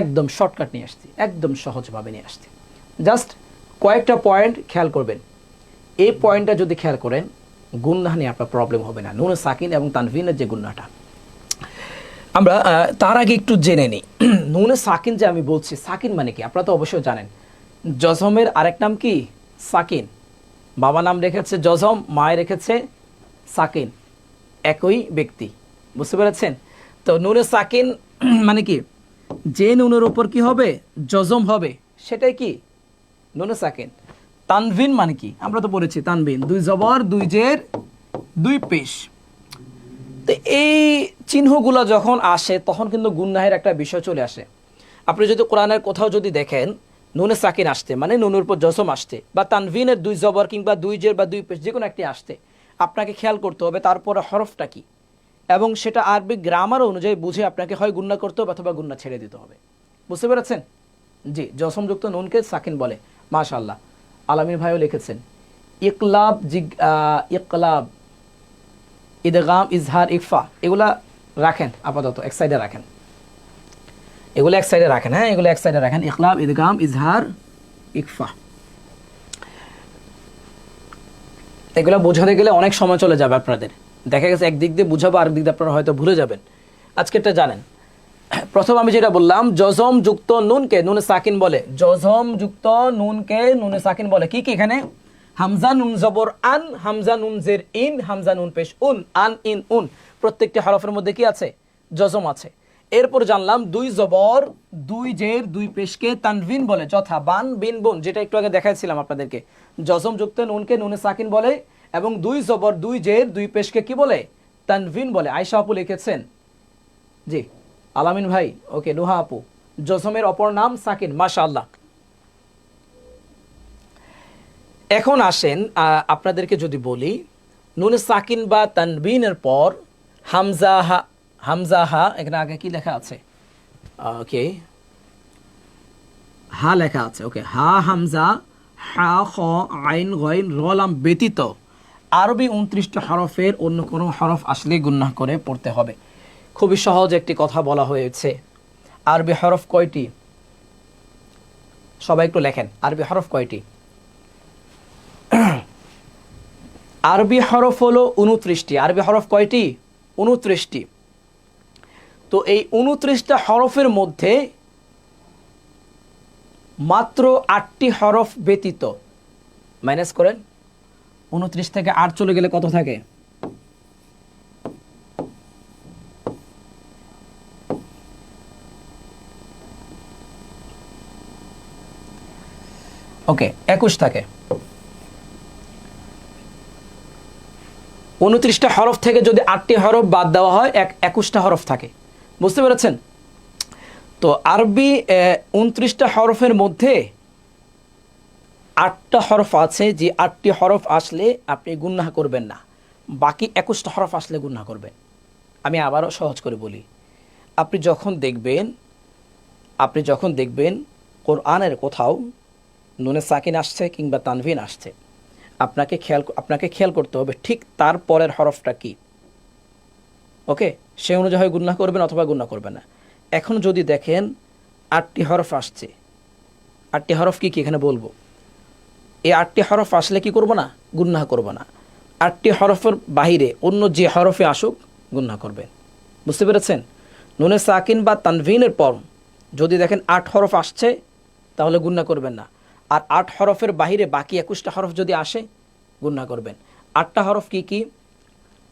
একদম শর্টকাট নিয়ে আসছি, একদম সহজভাবে নিয়ে আসছি। জাস্ট কয়েকটা পয়েন্ট খেয়াল করবেন। এই পয়েন্টটা যদি খেয়াল করেন, গুন্নাহ নিয়ে আপনার প্রবলেম হবে না। নুন সাকিন এবং তানভিনের যে গুন্নাটা, আমরা তার আগে একটু জেনে নিই। নুনে সাকিন যে আমি বলছি, সাকিন মানে কি আপনারা তো অবশ্যই জানেন। জজমের আরেক নাম কি? সাকিন। বাবা নাম রেখেছে জজম, মায় রেখেছে সাকিন, একই ব্যক্তি। বুঝতে পেরেছেন? তো নুনে সাকিন মানে কি? যে নুনের উপর কি হবে? জজম হবে, সেটাই কি নুনে সাকিন। তানভিন মানে কি? আমরা তো বলেছি তানভিন 2 জবর 2 জের 2 পেশ। তো এই চিহ্নগুলো যখন আসে তখন কিন্তু গুন্নাহের একটা বিষয় চলে আসে। আপনি যদি কোরআনের কোথাও যদি দেখেন নুনে সাকিন আসতে, মানে নুনের উপর জজম আসতে, বা তানভিনের 2 জবর কিংবা 2 জের বা 2 পেশ যে কোনো একটি আসতে, আপনাকে খেয়াল করতে হবে তারপরে হরফটা কি, এবং সেটা আরবি গ্রামার অনুযায়ী বুঝে আপনাকে হয় গুন্না করতে হবে অথবা গুন্না ছেড়ে দিতে হবে। বুঝতে পেরেছেন? জি, জসমযুক্ত নুনকে সাকিন বলে। মাশাআল্লাহ, আলামিন ভাইও লিখেছেন ইকলাব, ইকলাব, ইদগাম, ইজহার, ইকফা। এগুলা রাখেন আপাতত এক সাইডে রাখেন, এগুলো এক সাইডে রাখেন। হ্যাঁ, এগুলো এক সাইডে রাখেন। ইকলাব, ইদগাম, ইজহার, ইকফা, এগুলো বোঝাতে গেলে অনেক সময় চলে যাবে আপনাদের। দেখা গেছে একদিক দিয়ে বুঝাবো, আরেক দিক দিয়ে আপনারা হয়তো ভুলে যাবেন। আজকেরটা জানেন। প্রথম আমি যেটা বললাম, জজম যুক্ত নুনকে নুনে সাকিন বলে। জজম যুক্ত নুনকে নুনে সাকিন বলে। কি কি এখানে? হামজা নুন জবর আন, হামজা নুন জের ইন, হামজা নুন পেশ উন, আন, ইন, উন। প্রত্যেকটি হরফের মধ্যে কি আছে? জজম আছে। এরপর জানলাম 2 জবর 2 জের 2 পেশকে তানভিন বলে, যথা বান, বিন, বুন, যেটা একটু আগে দেখাইছিলাম আপনাদেরকে। জজম যুক্ত নুনকে নুনে সাকিন বলে এবং 2 জবর 2 জের 2 পেশকে কি বলে? তানভিন বলে। আয়েশা আপু লিখেছেন, জি আলামিন ভাই, ওকে, নুহা আপু, জজমের অপর নাম সাকিন। মাশাআল্লাহ। এখন আসেন আপনাদেরকে যদি বলি নুনে সাকিন বা তানবিনের পর হামজা হা, হামজা হা, এখানে আগে কি লেখা আছে? ওকে, হা লেখা আছে। ওকে, হা, হামজা, হা, খ, আইন, গইন, র, লাম ব্যতীত আরবি 29টা হরফের অন্য কোনো হরফ আসলে গুন্নাহ করে পড়তে হবে। খুবই সহজ একটি কথা বলা হয়েছে। আরবি হরফ কয়টি? সবাই একটু লেখেন, আরবি হরফ কয়টি? আরবি হরফ হলো 29টি। আরবি হরফ কয়টি? 29টি। তো এই 29টা হরফের মধ্যে মাত্র 8টি হরফ ব্যতীত, মাইনাস করেন, 29 থেকে 8 চলে গেলে কত থাকে? ওকে, 21 থাকে। 29টা হরফ থেকে যদি 8টি হরফ বাদ দেওয়া হয় 21টা হরফ থাকে। বুঝতে পেরেছেন? তো আরবি 29টা হরফের মধ্যে 8টা হরফ আছে, যে 8টি হরফ আসলে আপনি গুন্নাহ করবেন না, বাকি 21টা হরফ আসলে গুন্নাহ করবেন। আমি আবারও সহজ করে বলি। আপনি যখন দেখবেন কোরআনের কোথাও নুনে সাকিন আসছে কিংবা তানভিন আসছে, আপনাকে খেয়াল করতে হবে ঠিক তার পরের হরফটা কি। ওকে, সে অনুযায়ী হয় গুন্নাহ করবেন অথবা গুন্নাহ করবেন না। এখন যদি দেখেন 8টি হরফ আসছে, 8টি হরফ কি কি এখানে বলবো। এই 8টি হরফ আসলে কি করব না? গুন্নাহ করব না। 8টি হরফের বাহিরে অন্য যে হরফে আসুক গুন্নাহ করবেন। বুঝতে পেরেছেন? নুনে সাকিন বা তানভিনের পর যদি দেখেন 8 হরফ আসছে তাহলে গুন্নাহ করবেন না। আর 8 হরফের বাহিরে বাকি 21টা হরফ যদি আসে গুন্নাহ করবেন। 8টা হরফ কি কি?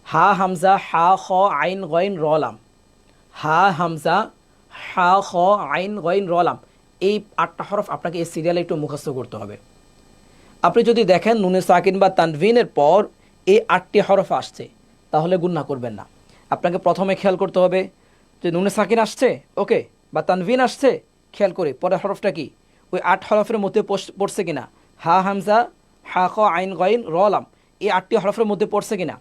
হা, হামজা, হা, খ, আইন, গইন, র, লাম। হা, হামজা, হা খ আইন গইন র লাম, এই 8টা হরফ আপনাকে এই সিরিয়ালে একটু মুখস্থ করতে হবে। আপনি যদি দেখেন নুনে সাকিন বা তানভিনের পর এই 8টি হরফ আসছে, তাহলে গুণনা করবেন না। আপনাকে প্রথমে খেয়াল করতে হবে যে নুনে সাকিন আসছে, ওকে, বা তানভিন আসছে, খেয়াল করে পরের হরফটা কি ওই 8 হরফের মধ্যে পড়ছে কিনা। হা হামজা হা খ আইন গইন র লাম, এই 8টি হরফের মধ্যে পড়ছে কিনা।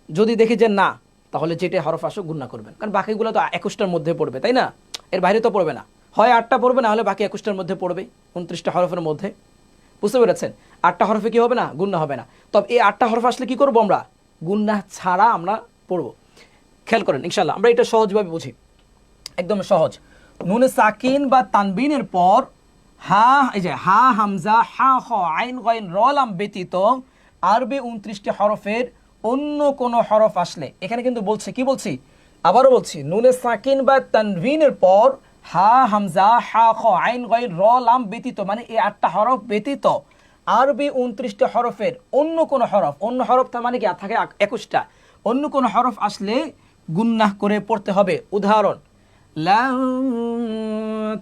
যদি দেখি যে না, তাহলে যেটা হরফ আসো গুণনা করবেন, কারণ বাকিগুলো তো 21টার মধ্যে পড়বে, তাই না, এর বাইরে তো পড়বে না। হয় 8টা পড়বে, না হলে বাকি 21টার মধ্যে পড়বে, 29টা হরফের মধ্যে। বুঝতে পেরেছেন? 8টা হরফে কি হবে না, গুণনা হবে না। তবে এই 8টা হরফ আসলে কি করব আমরা, গুণনা ছাড়া আমরা পড়ব। খেয়াল করেন ইনশাল্লাহ, আমরা এটা সহজভাবে বুঝি, একদম সহজ। নুনে সাকিন বা তানবিনের পর হা, এই যে হা হামজা হা খ আইন গইন র লাম ব্যতীত আরবি 29টি হরফের অন্য কোন হরফ আসলে, এখানে কিন্তু বলছে কি, বলছি আবারও বলছি, নুনে সাকিন বা তানভিনের পর হা হামজা হা খ আইন গইন র লাম ব্যতীত, মানে এই 8টা হরফ ব্যতীত আরবি 29টি হরফের অন্য কোন হরফ, অন্য হরফ তার মানে কি থাকে 21টা, অন্য কোন হরফ আসলে গুন্নাহ করে পড়তে হবে। উদাহরণ লান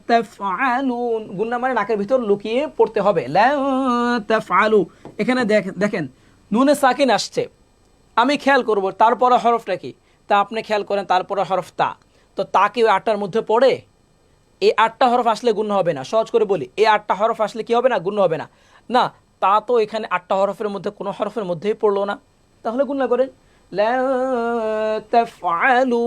তাফআলুন, গুন্নাহ মানে নাকের ভিতর লুকিয়ে পড়তে হবে। লান তাফআলু, এখানে দেখেন নুনে সাকিন আসছে, আমি খেয়াল করব তারপরে হরফটা কি, তা আপনি খেয়াল করেন তারপরে হরফ তা, তো তা কি ওই 8টার মধ্যে পড়ে? এই 8টা হরফ আসলে গুণ হবে না। সহজ করে বলি, এই 8টা হরফ আসলে কি হবে না, গুণ হবে না। না, তা তো এখানে 8টা হরফের মধ্যে কোনো হরফের মধ্যেই পড়লো না, তাহলে গুণ করেন লা তাফআলু।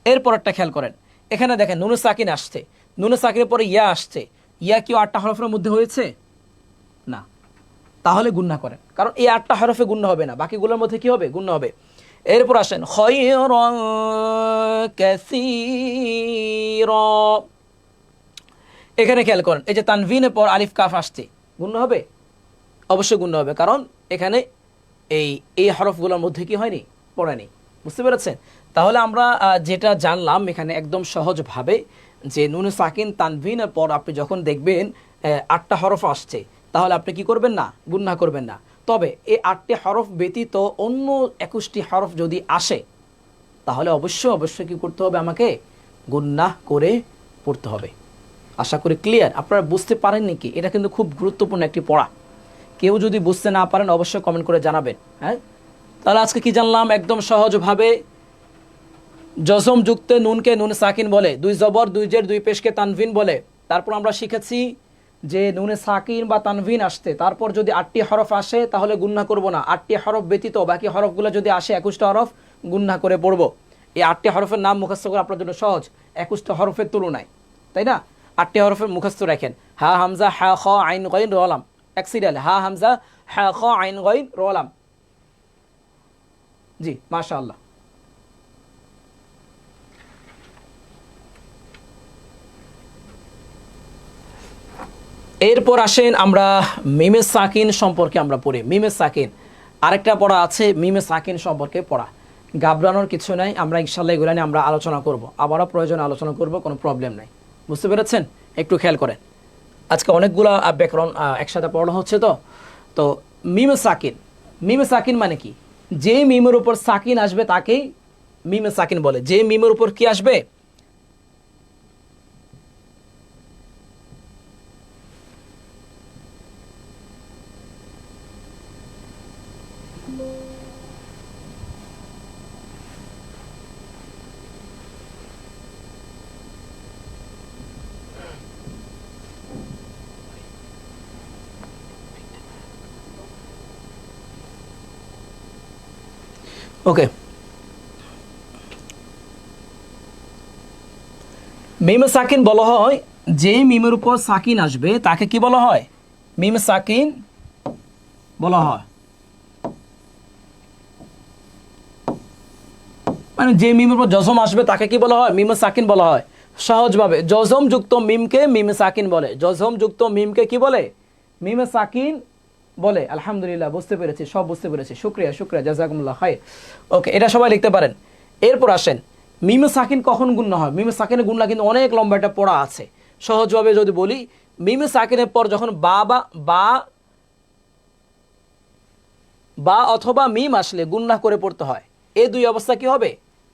এরপরটা খেয়াল করেন, এখানে দেখেন নুনে সাকিন আসছে, নুনে সাকিনের পরে ইয়া আসছে, ইয়া কি 8টা হরফের মধ্যে হয়েছে? না, তাহলে গুণনা করেন, কারণ এই 8টা হরফে গুণনা হবে না, বাকিগুলোর মধ্যে কি হবে, গুণনা হবে। এরপর আসেন খায়রান কাসীরা, এখানে খেয়াল করেন এই যে তানভিনের পর আলিফ কাফ আসছে, গুণনা হবে? অবশ্যই গুণনা হবে, কারণ এখানে এই হরফগুলোর মধ্যে কি হয়নি, পড়েনি। বুঝতে পেরেছেন? তাহলে আমরা যেটা জানলাম এখানে একদম সহজভাবে, যে নুনে সাকিন তানভিনের পর আপনি যখন দেখবেন 8টা হরফ আসছে, তাহলে আপনি কি করবেন না, গুণনা করবেন না। তবে এই 8টি হরফ ব্যতীত অন্য 21টি হরফ যদি আসে, তাহলে অবশ্যই কি করতে হবে, আমাকে গুণনা করে পড়তে হবে। আশা করি ক্লিয়ার। আপনারা বুঝতে পারেন নাকি? এটা কিন্তু খুব গুরুত্বপূর্ণ একটি পড়া। কেউ যদি বুঝতে না পারেন অবশ্যই কমেন্ট করে জানাবেন। হ্যাঁ, তাহলে আজকে কি জানলাম, একদম সহজভাবে জজম যুক্ত নুনকে নুন সাকিন বলে, 2 জবর 2 জের 2 পেশকে তানভিন বলে। তারপর আমরা শিখেছি যে নুনে সাকিন বা তানভিন আসতে, তারপর যদি 8টি হরফ আসে তাহলে গুণনা করব না, 8টি হরফ ব্যতীত বাকি হরফগুলো যদি আসে 21টা হরফ গুণনা করে পড়ব। এই 8টি হরফের নাম মুখস্থ করা আপনার জন্য সহজ 21টা হরফের তুলনায়, তাই না? 8টি হরফের মুখস্থ রাখেন, হা হামজা হা খ আইন গইন র লাম, এক সিরিয়াল হা হামজা হা খ আইন গইন র লাম। জি মাশাআল্লাহ। এরপর আসেন আমরা মিমে সাকিন সম্পর্কে আমরা পড়ি। মিমে সাকিন আরেকটা পড়া আছে, মিমে সাকিন সম্পর্কে পড়া, ঘাবড়ানোর কিছু নাই, আমরা ইনশাআল্লাহ এগুলো নিয়ে আমরা আলোচনা করব, আবারও প্রয়োজন আলোচনা করব, কোনো প্রবলেম নাই। বুঝতে পেরেছেন? একটু খেয়াল করেন, আজকে অনেকগুলো ব্যাকরণ একসাথে পড়ানো হচ্ছে। তো মিমে সাকিন, মিমে সাকিন মানে কি, যে মিমের উপর সাকিন আসবে তাকেই মিমে সাকিন বলে। যে মিমের উপর কি আসবে, ওকে, মিমে সাকিন বলা হয় যে মিমের উপর সাকিন আসবে তাকে কি বলা হয়, মিমে সাকিন বলা হয়। মানে যে মিমের উপর জজম আসবে তাকে কি বলা হয়, মিমে সাকিন বলা হয়। সহজভাবে জজম যুক্ত মিমকে মিমে সাকিন বলে, জজম যুক্ত মিমকে কি বলে, মিমে সাকিন বলে। আলহামদুলিল্লাহ, বুঝতে পেরেছি, সব বুঝতে পেরেছি, শুকরিয়া শুকরিয়া, জাযাকুমুল্লাহ খাইর। ওকে, এটা সবাই লিখতে পারেন। এরপর আসেন মিমে সাকিন কখন গুণনা হয়। মিমে সাকিনের গুণনা কিন্তু অনেক লম্বা একটা পড়া আছে। সহজভাবে যদি বলি, মিমে সাকিনের পর যখন বা অথবা মিম আসলে গুণনা করে পড়তে হয়। এই দুই অবস্থা কি হবে,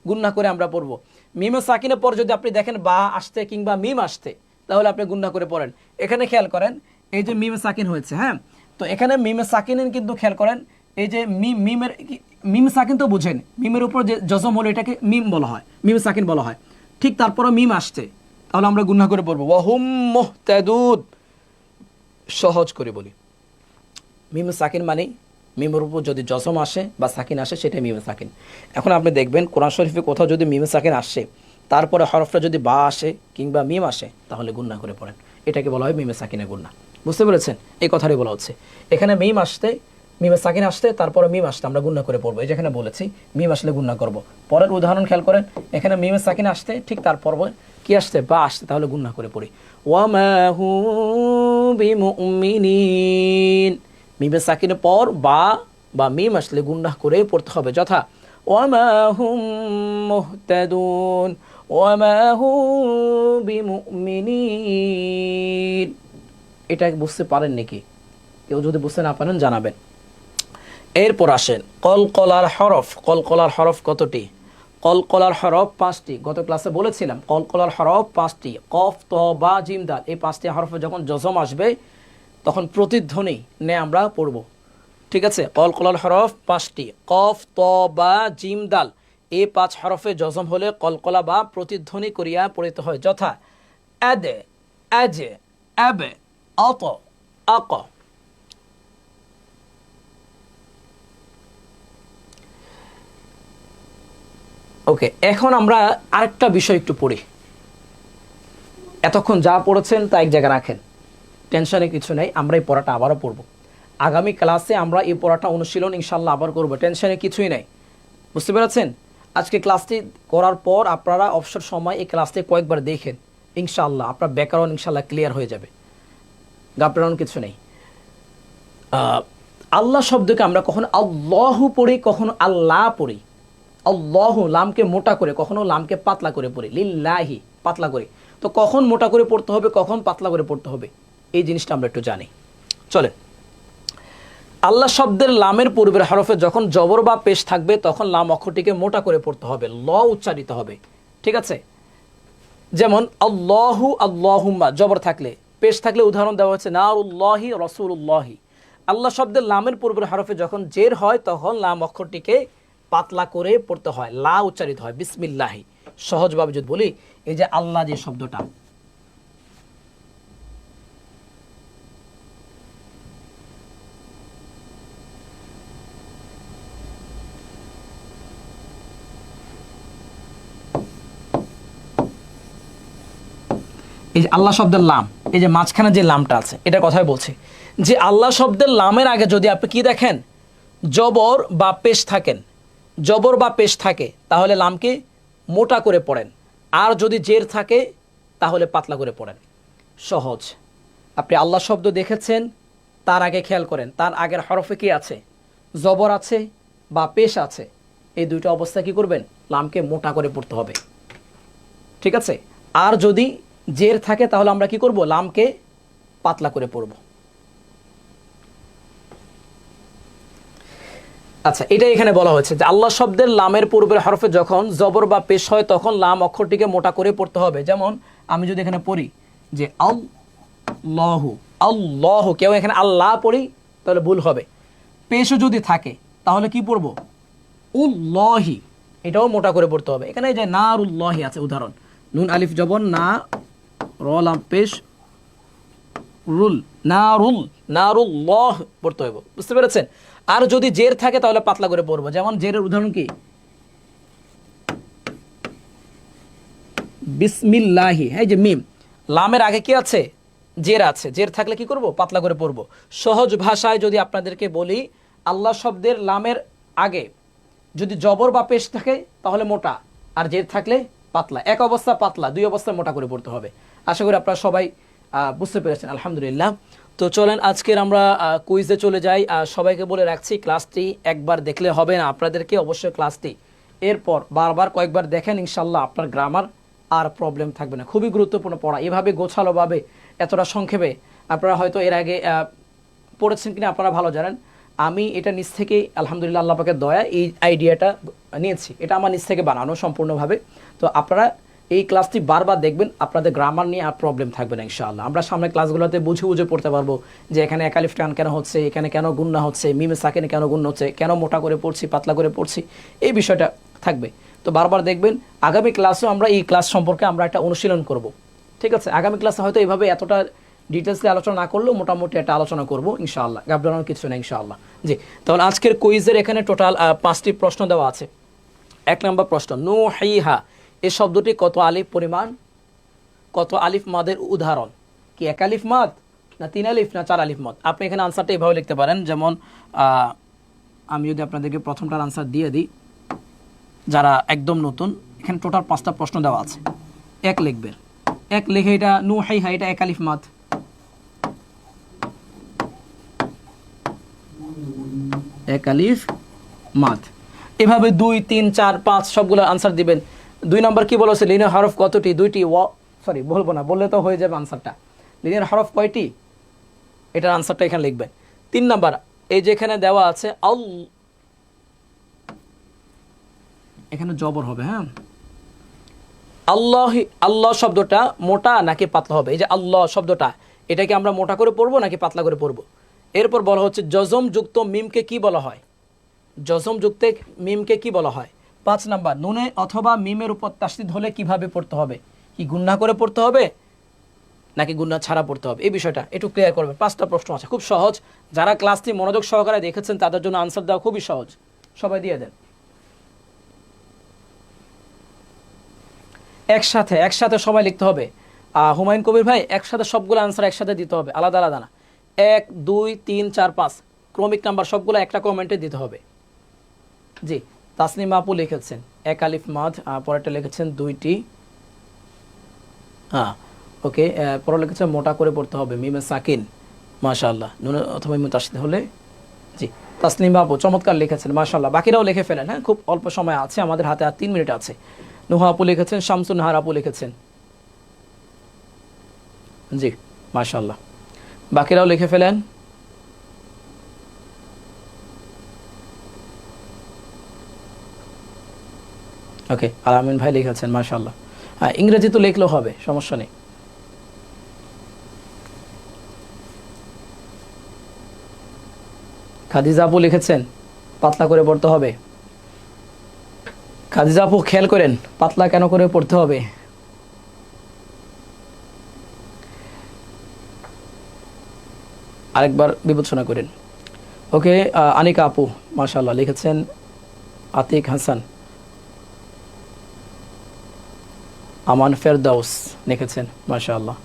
গুণনা করে আমরা পড়ব। মিমে সাকিনের পর যদি আপনি দেখেন বা আসতে কিংবা মিম আসতে, তাহলে আপনি গুণনা করে পড়েন। এখানে খেয়াল করেন, এই যে মিমে সাকিন হয়েছে, হ্যাঁ, তো এখানে মিমে সাকিনের কিন্তু খেয়াল করেন, এই যে মিম সাকিন তো বুঝেন, মিমের উপর যে জজম হলো এটাকে মিম বলা হয়, মিমে সাকিন বলা হয়। ঠিক তারপরে মিম আসছে, তাহলে আমরা গুণনা করে পড়বো ওয়াহুম মুহতাদুন। সহজ করে বলি, মিমে সাকিন মানে মিমের উপর যদি জজম আসে বা সাকিন আসে সেটাই মিমে সাকিন। এখন আপনি দেখবেন কোরআন শরীফে কোথাও যদি মিমে সাকিন আসে, তারপরে হরফটা যদি বা আসে কিংবা মিম আসে, তাহলে গুণনা করে পড়েন। এটাকে বলা হয় মিমে সাকিনের গুণনা। বুঝতে পেরেছেন? এই কথাটাই বলা হচ্ছে। এখানে মিম আসতে, মিমে সাকিন আসতে, তারপরে মিম আসতে আমরা গুণনা করে পড়বো। এই যেখানে বলেছি মিম আসলে গুণনা করব। পরের উদাহরণ খেয়াল করেন, এখানে মিমে সাকিন আসতে, ঠিক তারপর কি আসছে? বা আসছে, তাহলে গুণনা করে পড়ি ওয়ামা হুম বিমুমিনিন। মিমে সাকিনের পর বা মিম আসলে গুণনা করে পড়তে হবে, যথা ওয়ামা হুম মুহতাদুন, ওয়ামা হুম বিমুমিনিন। এটা বুঝতে পারেন নাকি? কেউ যদি বুঝতে না পারেন জানাবেন। এরপর আসেন কলকলার হরফ। কলকলার হরফ কতটি? কলকলার হরফ 5টি। গত ক্লাসে বলেছিলাম কলকলার হরফ 5টি, কফ, ত, বা, জিম, দাল। এই 5টি হরফে যখন জজম আসবে তখন প্রতিধ্বনি নে আমরা পড়ব। ঠিক আছে? কলকলার হরফ 5টি, কফ, ত, বা, জিম, দাল। এই 5 হরফে জজম হলে কলকলা বা প্রতিধ্বনি করিয়া পড়িতে হয়, যথা আদে, আজে, আবে, আত, আক। ওকে, এখন আমরা আরেকটা বিষয় একটু পড়ি। এতক্ষণ যা পড়েছেন তা এক জায়গায় রাখেন, টেনশনে কিছু নেই, আমরা এই পড়াটা আবারও পড়ব। আগামী ক্লাসে আমরা এই পড়াটা অনুশীলন ইনশাল্লাহ আবার করব, টেনশনে কিছুই নেই। বুঝতে পেরেছেন? আজকে ক্লাসটি করার পর আপনারা অবসর সময় এই ক্লাসটি কয়েকবার দেখেন, ইনশাআল্লাহ আপনার ব্যাকরণ ইনশাল্লাহ ক্লিয়ার হয়ে যাবে, গাবরানোর কিছু নেই। আল্লাহ শব্দকে আমরা কখনো আল্লাহু পড়ি, কখনো আল্লাহ পড়ি। আল্লাহু লামকে মোটা করে, কখনো লামকে পাতলা করে পড়ি, লিল্লাহি পাতলা করে। তো কখন মোটা করে পড়তে হবে, কখন পাতলা করে পড়তে হবে, এই জিনিসটা আমরা একটু জানি। চলে, আল্লাহ শব্দের লামের পূর্বের হরফে যখন জবর বা পেশ থাকবে তখন লাম অক্ষরটিকে মোটা করে পড়তে হবে, ল উচ্চারিত হবে। ঠিক আছে? যেমন আল্লাহু, আল্লাহুম্মা জবর থাকলে, পেশ থাকলে উদাহরণ দেওয়া হচ্ছে নারুল্লাহি, রাসূলুল্লাহি। আল্লাহ শব্দের লামের পূর্বের হরফে যখন জের হয় তখন লাম অক্ষরটিকে পাতলা করে পড়তে হয়, লা উচ্চারিত হয়, বিসমিল্লাহি। সহজভাবে যদি বলি, এই যে আল্লাহ যে শব্দটা, এই যে আল্লাহ শব্দের লাম, এই যে মাঝখানে যে লামটা আছে, এটা কথাই বলছি যে আল্লাহ শব্দের লামের আগে যদি আপনি কি দেখেন, জবর বা পেশ থাকেন, জবর বা পেশ থাকে, তাহলে লামকে মোটা করে পড়েন। আর যদি জের থাকে তাহলে পাতলা করে পড়েন। সহজ। আপনি আল্লাহ শব্দ দেখেছেন, তার আগে খেয়াল করেন তার আগের হরফে কি আছে, জবর আছে বা পেশ আছে। এই দুইটা অবস্থায় কি করবেন, লামকে মোটা করে পড়তে হবে। ঠিক আছে? আর যদি জের থাকে তাহলে আমরা কি করব, লামকে পাতলা করে পড়ব। আচ্ছা, এটা এখানে বলা হয়েছে যে আল্লাহ শব্দের লামের পূর্বের হরফে যখন জবর বা পেশ হয় তখন লাম অক্ষরটিকে মোটা করে পড়তে হবে। যেমন আমি যদি এখানে পড়ি যে আল্লাহু, আল্লাহু, কেউ এখানে আল্লাহ পড়ি তাহলে ভুল হবে। পেশও যদি থাকে তাহলে কি পড়ব, উল্লাহি, এটাও মোটা করে পড়তে হবে। এখানে যে নারুল্লাহি আছে উদাহরণ, নুন আলিফ জবর না, র লাম পেশ, রুল, নারুল, নারুল্লাহ পড়তে হবে। বুঝতে পেরেছেন? আর যদি জের থাকে তাহলে পাতলা করে পড়বো। যেমন জেরের উদাহরণ কি, বিসমিল্লাহি, এই যে মিম, লামের আগে কি আছে, জের আছে, জের থাকলে কি করব, পাতলা করে পড়ব। সহজ ভাষায় যদি আপনাদেরকে বলি, আল্লাহ শব্দের লামের আগে যদি জবর বা পেশ থাকে তাহলে মোটা, আর জের থাকলে পাতলা। এক অবস্থা পাতলা, দুই অবস্থা মোটা করে পড়তে হবে। আশা করি আপনারা সবাই বুঝতে পেরেছেন, আলহামদুলিল্লাহ। তো চলেন আজকের আমরা কুইজে চলে যাই। সবাইকে বলে রাখছি, ক্লাসটি একবার দেখলে হবে না, আপনাদেরকে অবশ্যই ক্লাসটি এরপর বারবার কয়েকবার দেখেন, ইনশাল্লাহ আপনার গ্রামার আর প্রবলেম থাকবে না। খুবই গুরুত্বপূর্ণ পড়া, এভাবে গোছালোভাবে এতটা সংক্ষেপে আপনারা হয়তো এর আগে পড়েছেন কিনা আপনারা ভালো জানেন। আমি এটা নিজ থেকেই আলহামদুলিল্লাহ আল্লাহ পাকের দয়া এই আইডিয়াটা নিয়েছি, এটা আমার নিজ থেকে বানানো সম্পূর্ণভাবে। তো আপনারা এই ক্লাসটি বারবার দেখবেন, আপনাদের গ্রামার নিয়ে আর প্রবলেম থাকবে না ইনশাআল্লাহ। আমরা সামনে ক্লাসগুলোতে বুঝে বুঝে পড়তে পারবো যে এখানে একালিফ টান কেন হচ্ছে, এখানে কেন গুণনা হচ্ছে, মিমে সাকেনে কেন গুণ হচ্ছে, কেন মোটা করে পড়ছি পাতলা করে পড়ছি, এই বিষয়টা থাকবে। তো বারবার দেখবেন। আগামী ক্লাসেও আমরা এই ক্লাস সম্পর্কে আমরা একটা অনুশীলন করব, ঠিক আছে? আগামী ক্লাসে হয়তো এইভাবে এতটা ডিটেলসে আলোচনা না করলেও মোটামুটি একটা আলোচনা করবো ইনশাআল্লাহ, ঘাবড়ানোর কিছু নেই ইনশাআল্লাহ। জি, তাহলে আজকের কুইজের এখানে টোটাল 5টি প্রশ্ন দেওয়া আছে। 1 নম্বর প্রশ্ন, নুহিহা এই শব্দটি কত আলিফ পরিমাণ, কত আলিফ মাদের উদাহরণ? কি 1 আলিফ মাদ, না 3 আলিফ, না 4 আলিফ মাদ? আপনি এখানে আনসারটা এইভাবে লিখতে পারেন, যেমন আমি যদি আপনাদেরকে প্রথমটার আনসার দিয়ে দিই, যারা একদম নতুন, এখানে টোটাল 5টা প্রশ্ন দেওয়া আছে। 1 লিখবেন, 1 লিখে এটা নুহিহা, এটা 1 আলিফ মাদ। 1 আলিফ মাদ। এভাবে 2, 3, 4, 5 সবগুলো আনসার দিবেন। 2 নম্বর কি বলেছে, লিনের হরফ কতটি? 2টি। সরি বলবো না, বললে তো হয়ে যাবে আনসারটা। লিনের হরফ কয়টি, এটার আনসারটা এখানে লিখবেন। 3 নম্বর, এই যে এখানে দেওয়া আছে এখানে জবর হবে, হ্যাঁ। আল্লাহ, আল্লাহ শব্দটা মোটা নাকি পাতলা হবে? এই যে আল্লাহ শব্দটা, এটাকে আমরা মোটা করে পড়বো নাকি পাতলা করে পড়বো? এরপর বলা হচ্ছে জজম যুক্ত মিমকে কি বলা হয়? জজম যুক্ত মিমকে কি বলা হয়? 5 নাম্বার, নুনে অথবা মিমের উপর তাসদিদ হলে কিভাবে পড়তে হবে? কি গুণনা করে পড়তে হবে নাকি গুণনা ছাড়া পড়তে হবে? এই বিষয়টা একটু ক্লিয়ার করবে। 5টা প্রশ্ন আছে, খুব সহজ। যারা ক্লাসটি মনোযোগ সহকারে দেখেছেন তাদের জন্য আনসার দেওয়া খুবই সহজ। সবাই দিয়ে দেন একসাথে সবাই লিখতে হবে। হুমায়ুন কবির ভাই, একসাথে সবগুলো আনসার একসাথে দিতে হবে, আলাদা আলাদা না। 1, 2, 3, 4, 5 ক্রমিক নাম্বার সবগুলো একটা কমেন্টে দিতে হবে। জি, তাসনিমা আপু লিখেছেন 1 আলিফ মাদ, পরেরটা লিখেছেন 2টি। হ্যাঁ, ওকে। পরে লিখেছেন মোটা করে পড়তে হবে, মিমে সাকিন, মাশাআল্লাহ। নুন অথবা মিমে তাসদিদ হলে। জি, তাসনিমা আপু চমৎকার লিখেছেন, মাশাআল্লাহ। বাকিরাও লিখে ফেলেন, হ্যাঁ, খুব অল্প সময় আছে আমাদের হাতে, আর 3 মিনিট আছে। নুহা আপু লিখেছেন, শামসুন নাহার আপু লিখেছেন। জি, মাশাআল্লাহ। বাকিরাও লিখে ফেলেন। ওকে, আলামিন ভাই লিখেছেন, মাশাআল্লাহ। হ্যাঁ, ইংরেজি তো লিখলেও হবে, সমস্যা নেই। খাদিজা আপু লিখেছেন পাতলা করে পড়তে হবে। খাদিজা আপু খেয়াল করেন, পাতলা কেন করে পড়তে হবে? আরেকবার বিবেচনা করেন। ওকে, আনিকা আপু মাশাআল্লাহ লিখেছেন। আতিক হাসান, আমান ফেরদাউস লিখেছেন, মাশাআল্লাহ।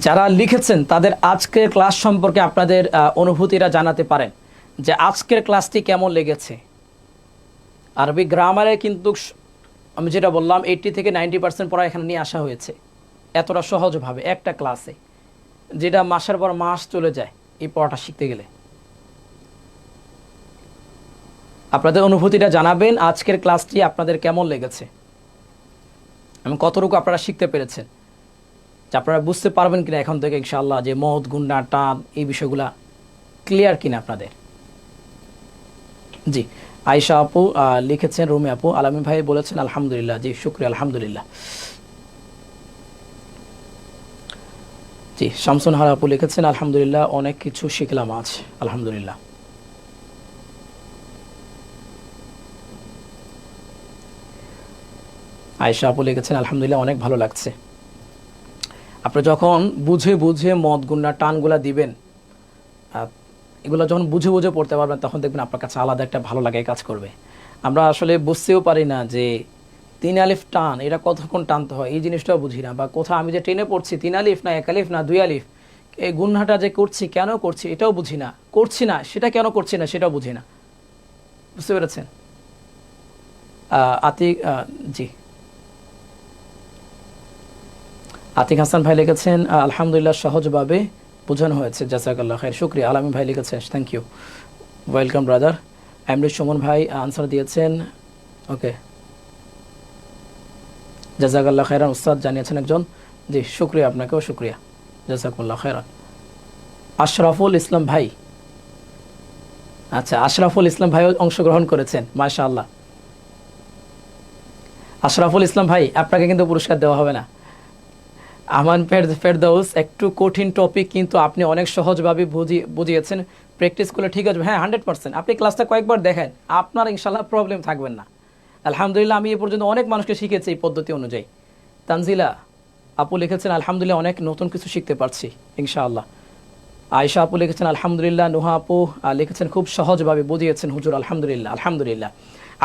যারা লিখেছেন তাদের আজকের ক্লাস সম্পর্কে আপনাদের অনুভূতিরা জানাতে পারেন যে আজকের ক্লাসটি কেমন লেগেছে। আরবি গ্রামারে কিন্তু আমি যেটা বললাম 80 থেকে 90% পড়া এখানে নিয়ে আসা হয়েছে, এতটা সহজভাবে একটা ক্লাসে, যেটা মাসের পর মাস চলে যায় এই পড়াটা শিখতে গেলে। আপনাদের অনুভূতিটা জানাবেন, আজকের ক্লাসটি আপনাদের কেমন লেগেছে এবং কতটুকু আপনারা শিখতে পেরেছেন, যে আপনারা বুঝতে পারবেন কিনা এখন থেকে ইনশাআল্লাহ যে মদ, গুন্ডা, টান এই বিষয়গুলা ক্লিয়ার কিনা আপনাদের। জি, আয়েশা আপু লিখেছেন, রুমি আপু, আলামিন ভাই বলেছেন আলহামদুলিল্লাহ। জি, শুকরিয়া, আলহামদুলিল্লাহ। জি, শামসুন হার আপু লিখেছেন আলহামদুলিল্লাহ, অনেক কিছু শিখলাম আজ, আলহামদুলিল্লাহ। আয়েশা আপু লিখেছেন আলহামদুলিল্লাহ, অনেক ভালো লাগছে। আপনি যখন বুঝে বুঝে মদ, গুন্ডা, টানগুলা দিবেন, এগুলো যখন বুঝে বুঝে পড়তে পারবেন তখন দেখবেন আপনার কাছে আলাদা একটা ভালো লাগে কাজ করবে। আমরা আসলে বুঝতেও পারি না যে 3 আলিফ টান এটা কতক্ষণ টানতে হয়, এই জিনিসটাও বুঝি না। বা কোথাও আমি যে ট্রেনে পড়ছি 3 আলিফ না 1 আলিফ না 2 আলিফ, এই গুন্নাটা যে করছি কেন করছি এটাও বুঝি না, করছি না সেটা কেন করছি না সেটাও বুঝি না। বুঝতে পেরেছেন? আতিক, জি, আতিক হাসান ভাই লিখেছেন আলহামদুলিল্লাহ, সহজভাবে বোঝানো হয়েছে, জাযাকাল্লাহ খাইর, শুকরিয়া। আলামিন ভাই লিখেছেন thank you, welcome brother. MD Suman ভাই আনসার দিয়েছেন, ওকে, জাযাকাল্লাহ খাইরান, উস্তাদ জানিয়েছেন একজন। জি শুক্রিয়া, আপনাকেও শুক্রিয়া, জাযাকুমুল্লাহ খাইরান। আশরাফুল ইসলাম ভাই, আচ্ছা আশরাফুল ইসলাম ভাইও অংশগ্রহণ করেছেন, মাশাআল্লাহ। আশরাফুল ইসলাম ভাই, আপনাকে কিন্তু পুরস্কার দেওয়া হবে না। আমান ফেরদৌস, একটু কঠিন টপিক কিন্তু আপনি অনেক সহজভাবে বুঝিয়েছেন, প্র্যাকটিস করলে ঠিক আছে। হ্যাঁ 100%, আপনি ক্লাসটা কয়েকবার দেখেন, আপনার ইনশাল্লাহ প্রবলেম থাকবেন না। আলহামদুলিল্লাহ, আমি এ পর্যন্ত অনেক মানুষকে শিখেছি এই পদ্ধতি অনুযায়ী। তানজিলা আপু লিখেছেন আলহামদুলিল্লাহ, অনেক নতুন কিছু শিখতে পারছি ইনশাআল্লাহ। আয়েশা আপু লিখেছেন আলহামদুলিল্লাহ। নুহা আপু লিখেছেন খুব সহজভাবে বুঝিয়েছেন হুজুর, আলহামদুলিল্লাহ। আলহামদুলিল্লাহ,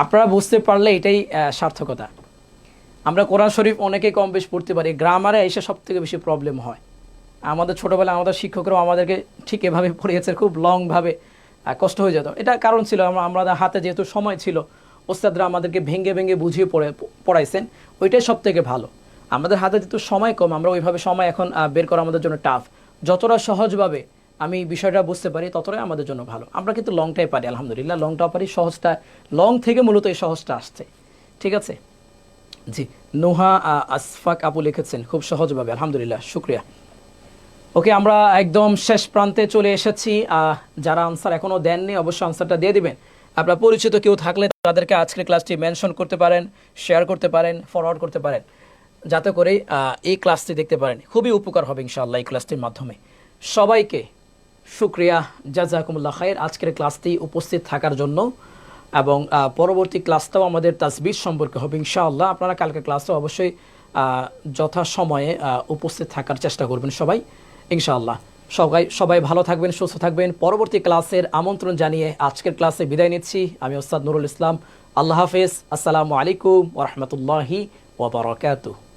আপনারা বুঝতে পারলে এটাই সার্থকতা। আমরা কোরআন শরীফ অনেকেই কম বেশ পড়তে পারি, গ্রামারে এসে সব থেকে বেশি প্রবলেম হয়। আমাদের ছোটোবেলায় আমাদের শিক্ষকরাও আমাদেরকে ঠিক এভাবে পড়িয়েছে, খুব লংভাবে, কষ্ট হয়ে যেত। এটা কারণ ছিল আমাদের হাতে যেহেতু সময় ছিল, ওস্তাদরা আমাদেরকে ভেঙে ভেঙে বুঝিয়ে পড়াইছেন, ওইটাই সব থেকে ভালো। আমাদের হাতে যেহেতু সময় কম, আমরা ওইভাবে সময় এখন বের করা আমাদের জন্য টাফ। যতটা সহজভাবে আমি বিষয়টা বুঝতে পারি ততটাই আমাদের জন্য ভালো। আমরা কিন্তু লংটাই পারি, আলহামদুলিল্লাহ, লংটাও পারি, সহজটা লং থেকে মূলত এই সহজটা আসছে। ঠিক আছে, জি। নোহা আসফাক আপু লিখেছেন খুব সহজভাবে, আলহামদুলিল্লাহ, শুক্রিয়া। ওকে, আমরা একদম শেষ প্রান্তে চলে এসেছি। যারা আনসার এখনও দেননি অবশ্যই আনসারটা দিয়ে দিবেন। আপনার পরিচিত কেউ থাকলে তাদেরকে আজকের ক্লাসটি মেনশন করতে পারেন, শেয়ার করতে পারেন, ফরওয়ার্ড করতে পারেন, যাতে করে এই ক্লাসটি দেখতে পারেন। খুবই উপকার হবে ইনশাআল্লাহ এই ক্লাসটির মাধ্যমে। সবাইকে শুক্রিয়া, জাযাকুমুল্লাহ খাইর আজকের ক্লাসটি উপস্থিত থাকার জন্য। এবং পরবর্তী ক্লাসটাও আমাদের তাসবিহ সম্পর্কে হবে ইনশাআল্লাহ। আপনারা কালকে ক্লাসে অবশ্যই যথাসময়ে উপস্থিত থাকার চেষ্টা করবেন সবাই ইনশাআল্লাহ। সবাই ভালো থাকবেন, সুস্থ থাকবেন। পরবর্তী ক্লাসের আমন্ত্রণ জানিয়ে আজকের ক্লাসে বিদায় নিচ্ছি। আমি ওস্তাদ নুরুল ইসলাম। আল্লাহ হাফেজ। আসসালামু আলাইকুম ওয়া রাহমাতুল্লাহি ওয়া বারাকাতুহু।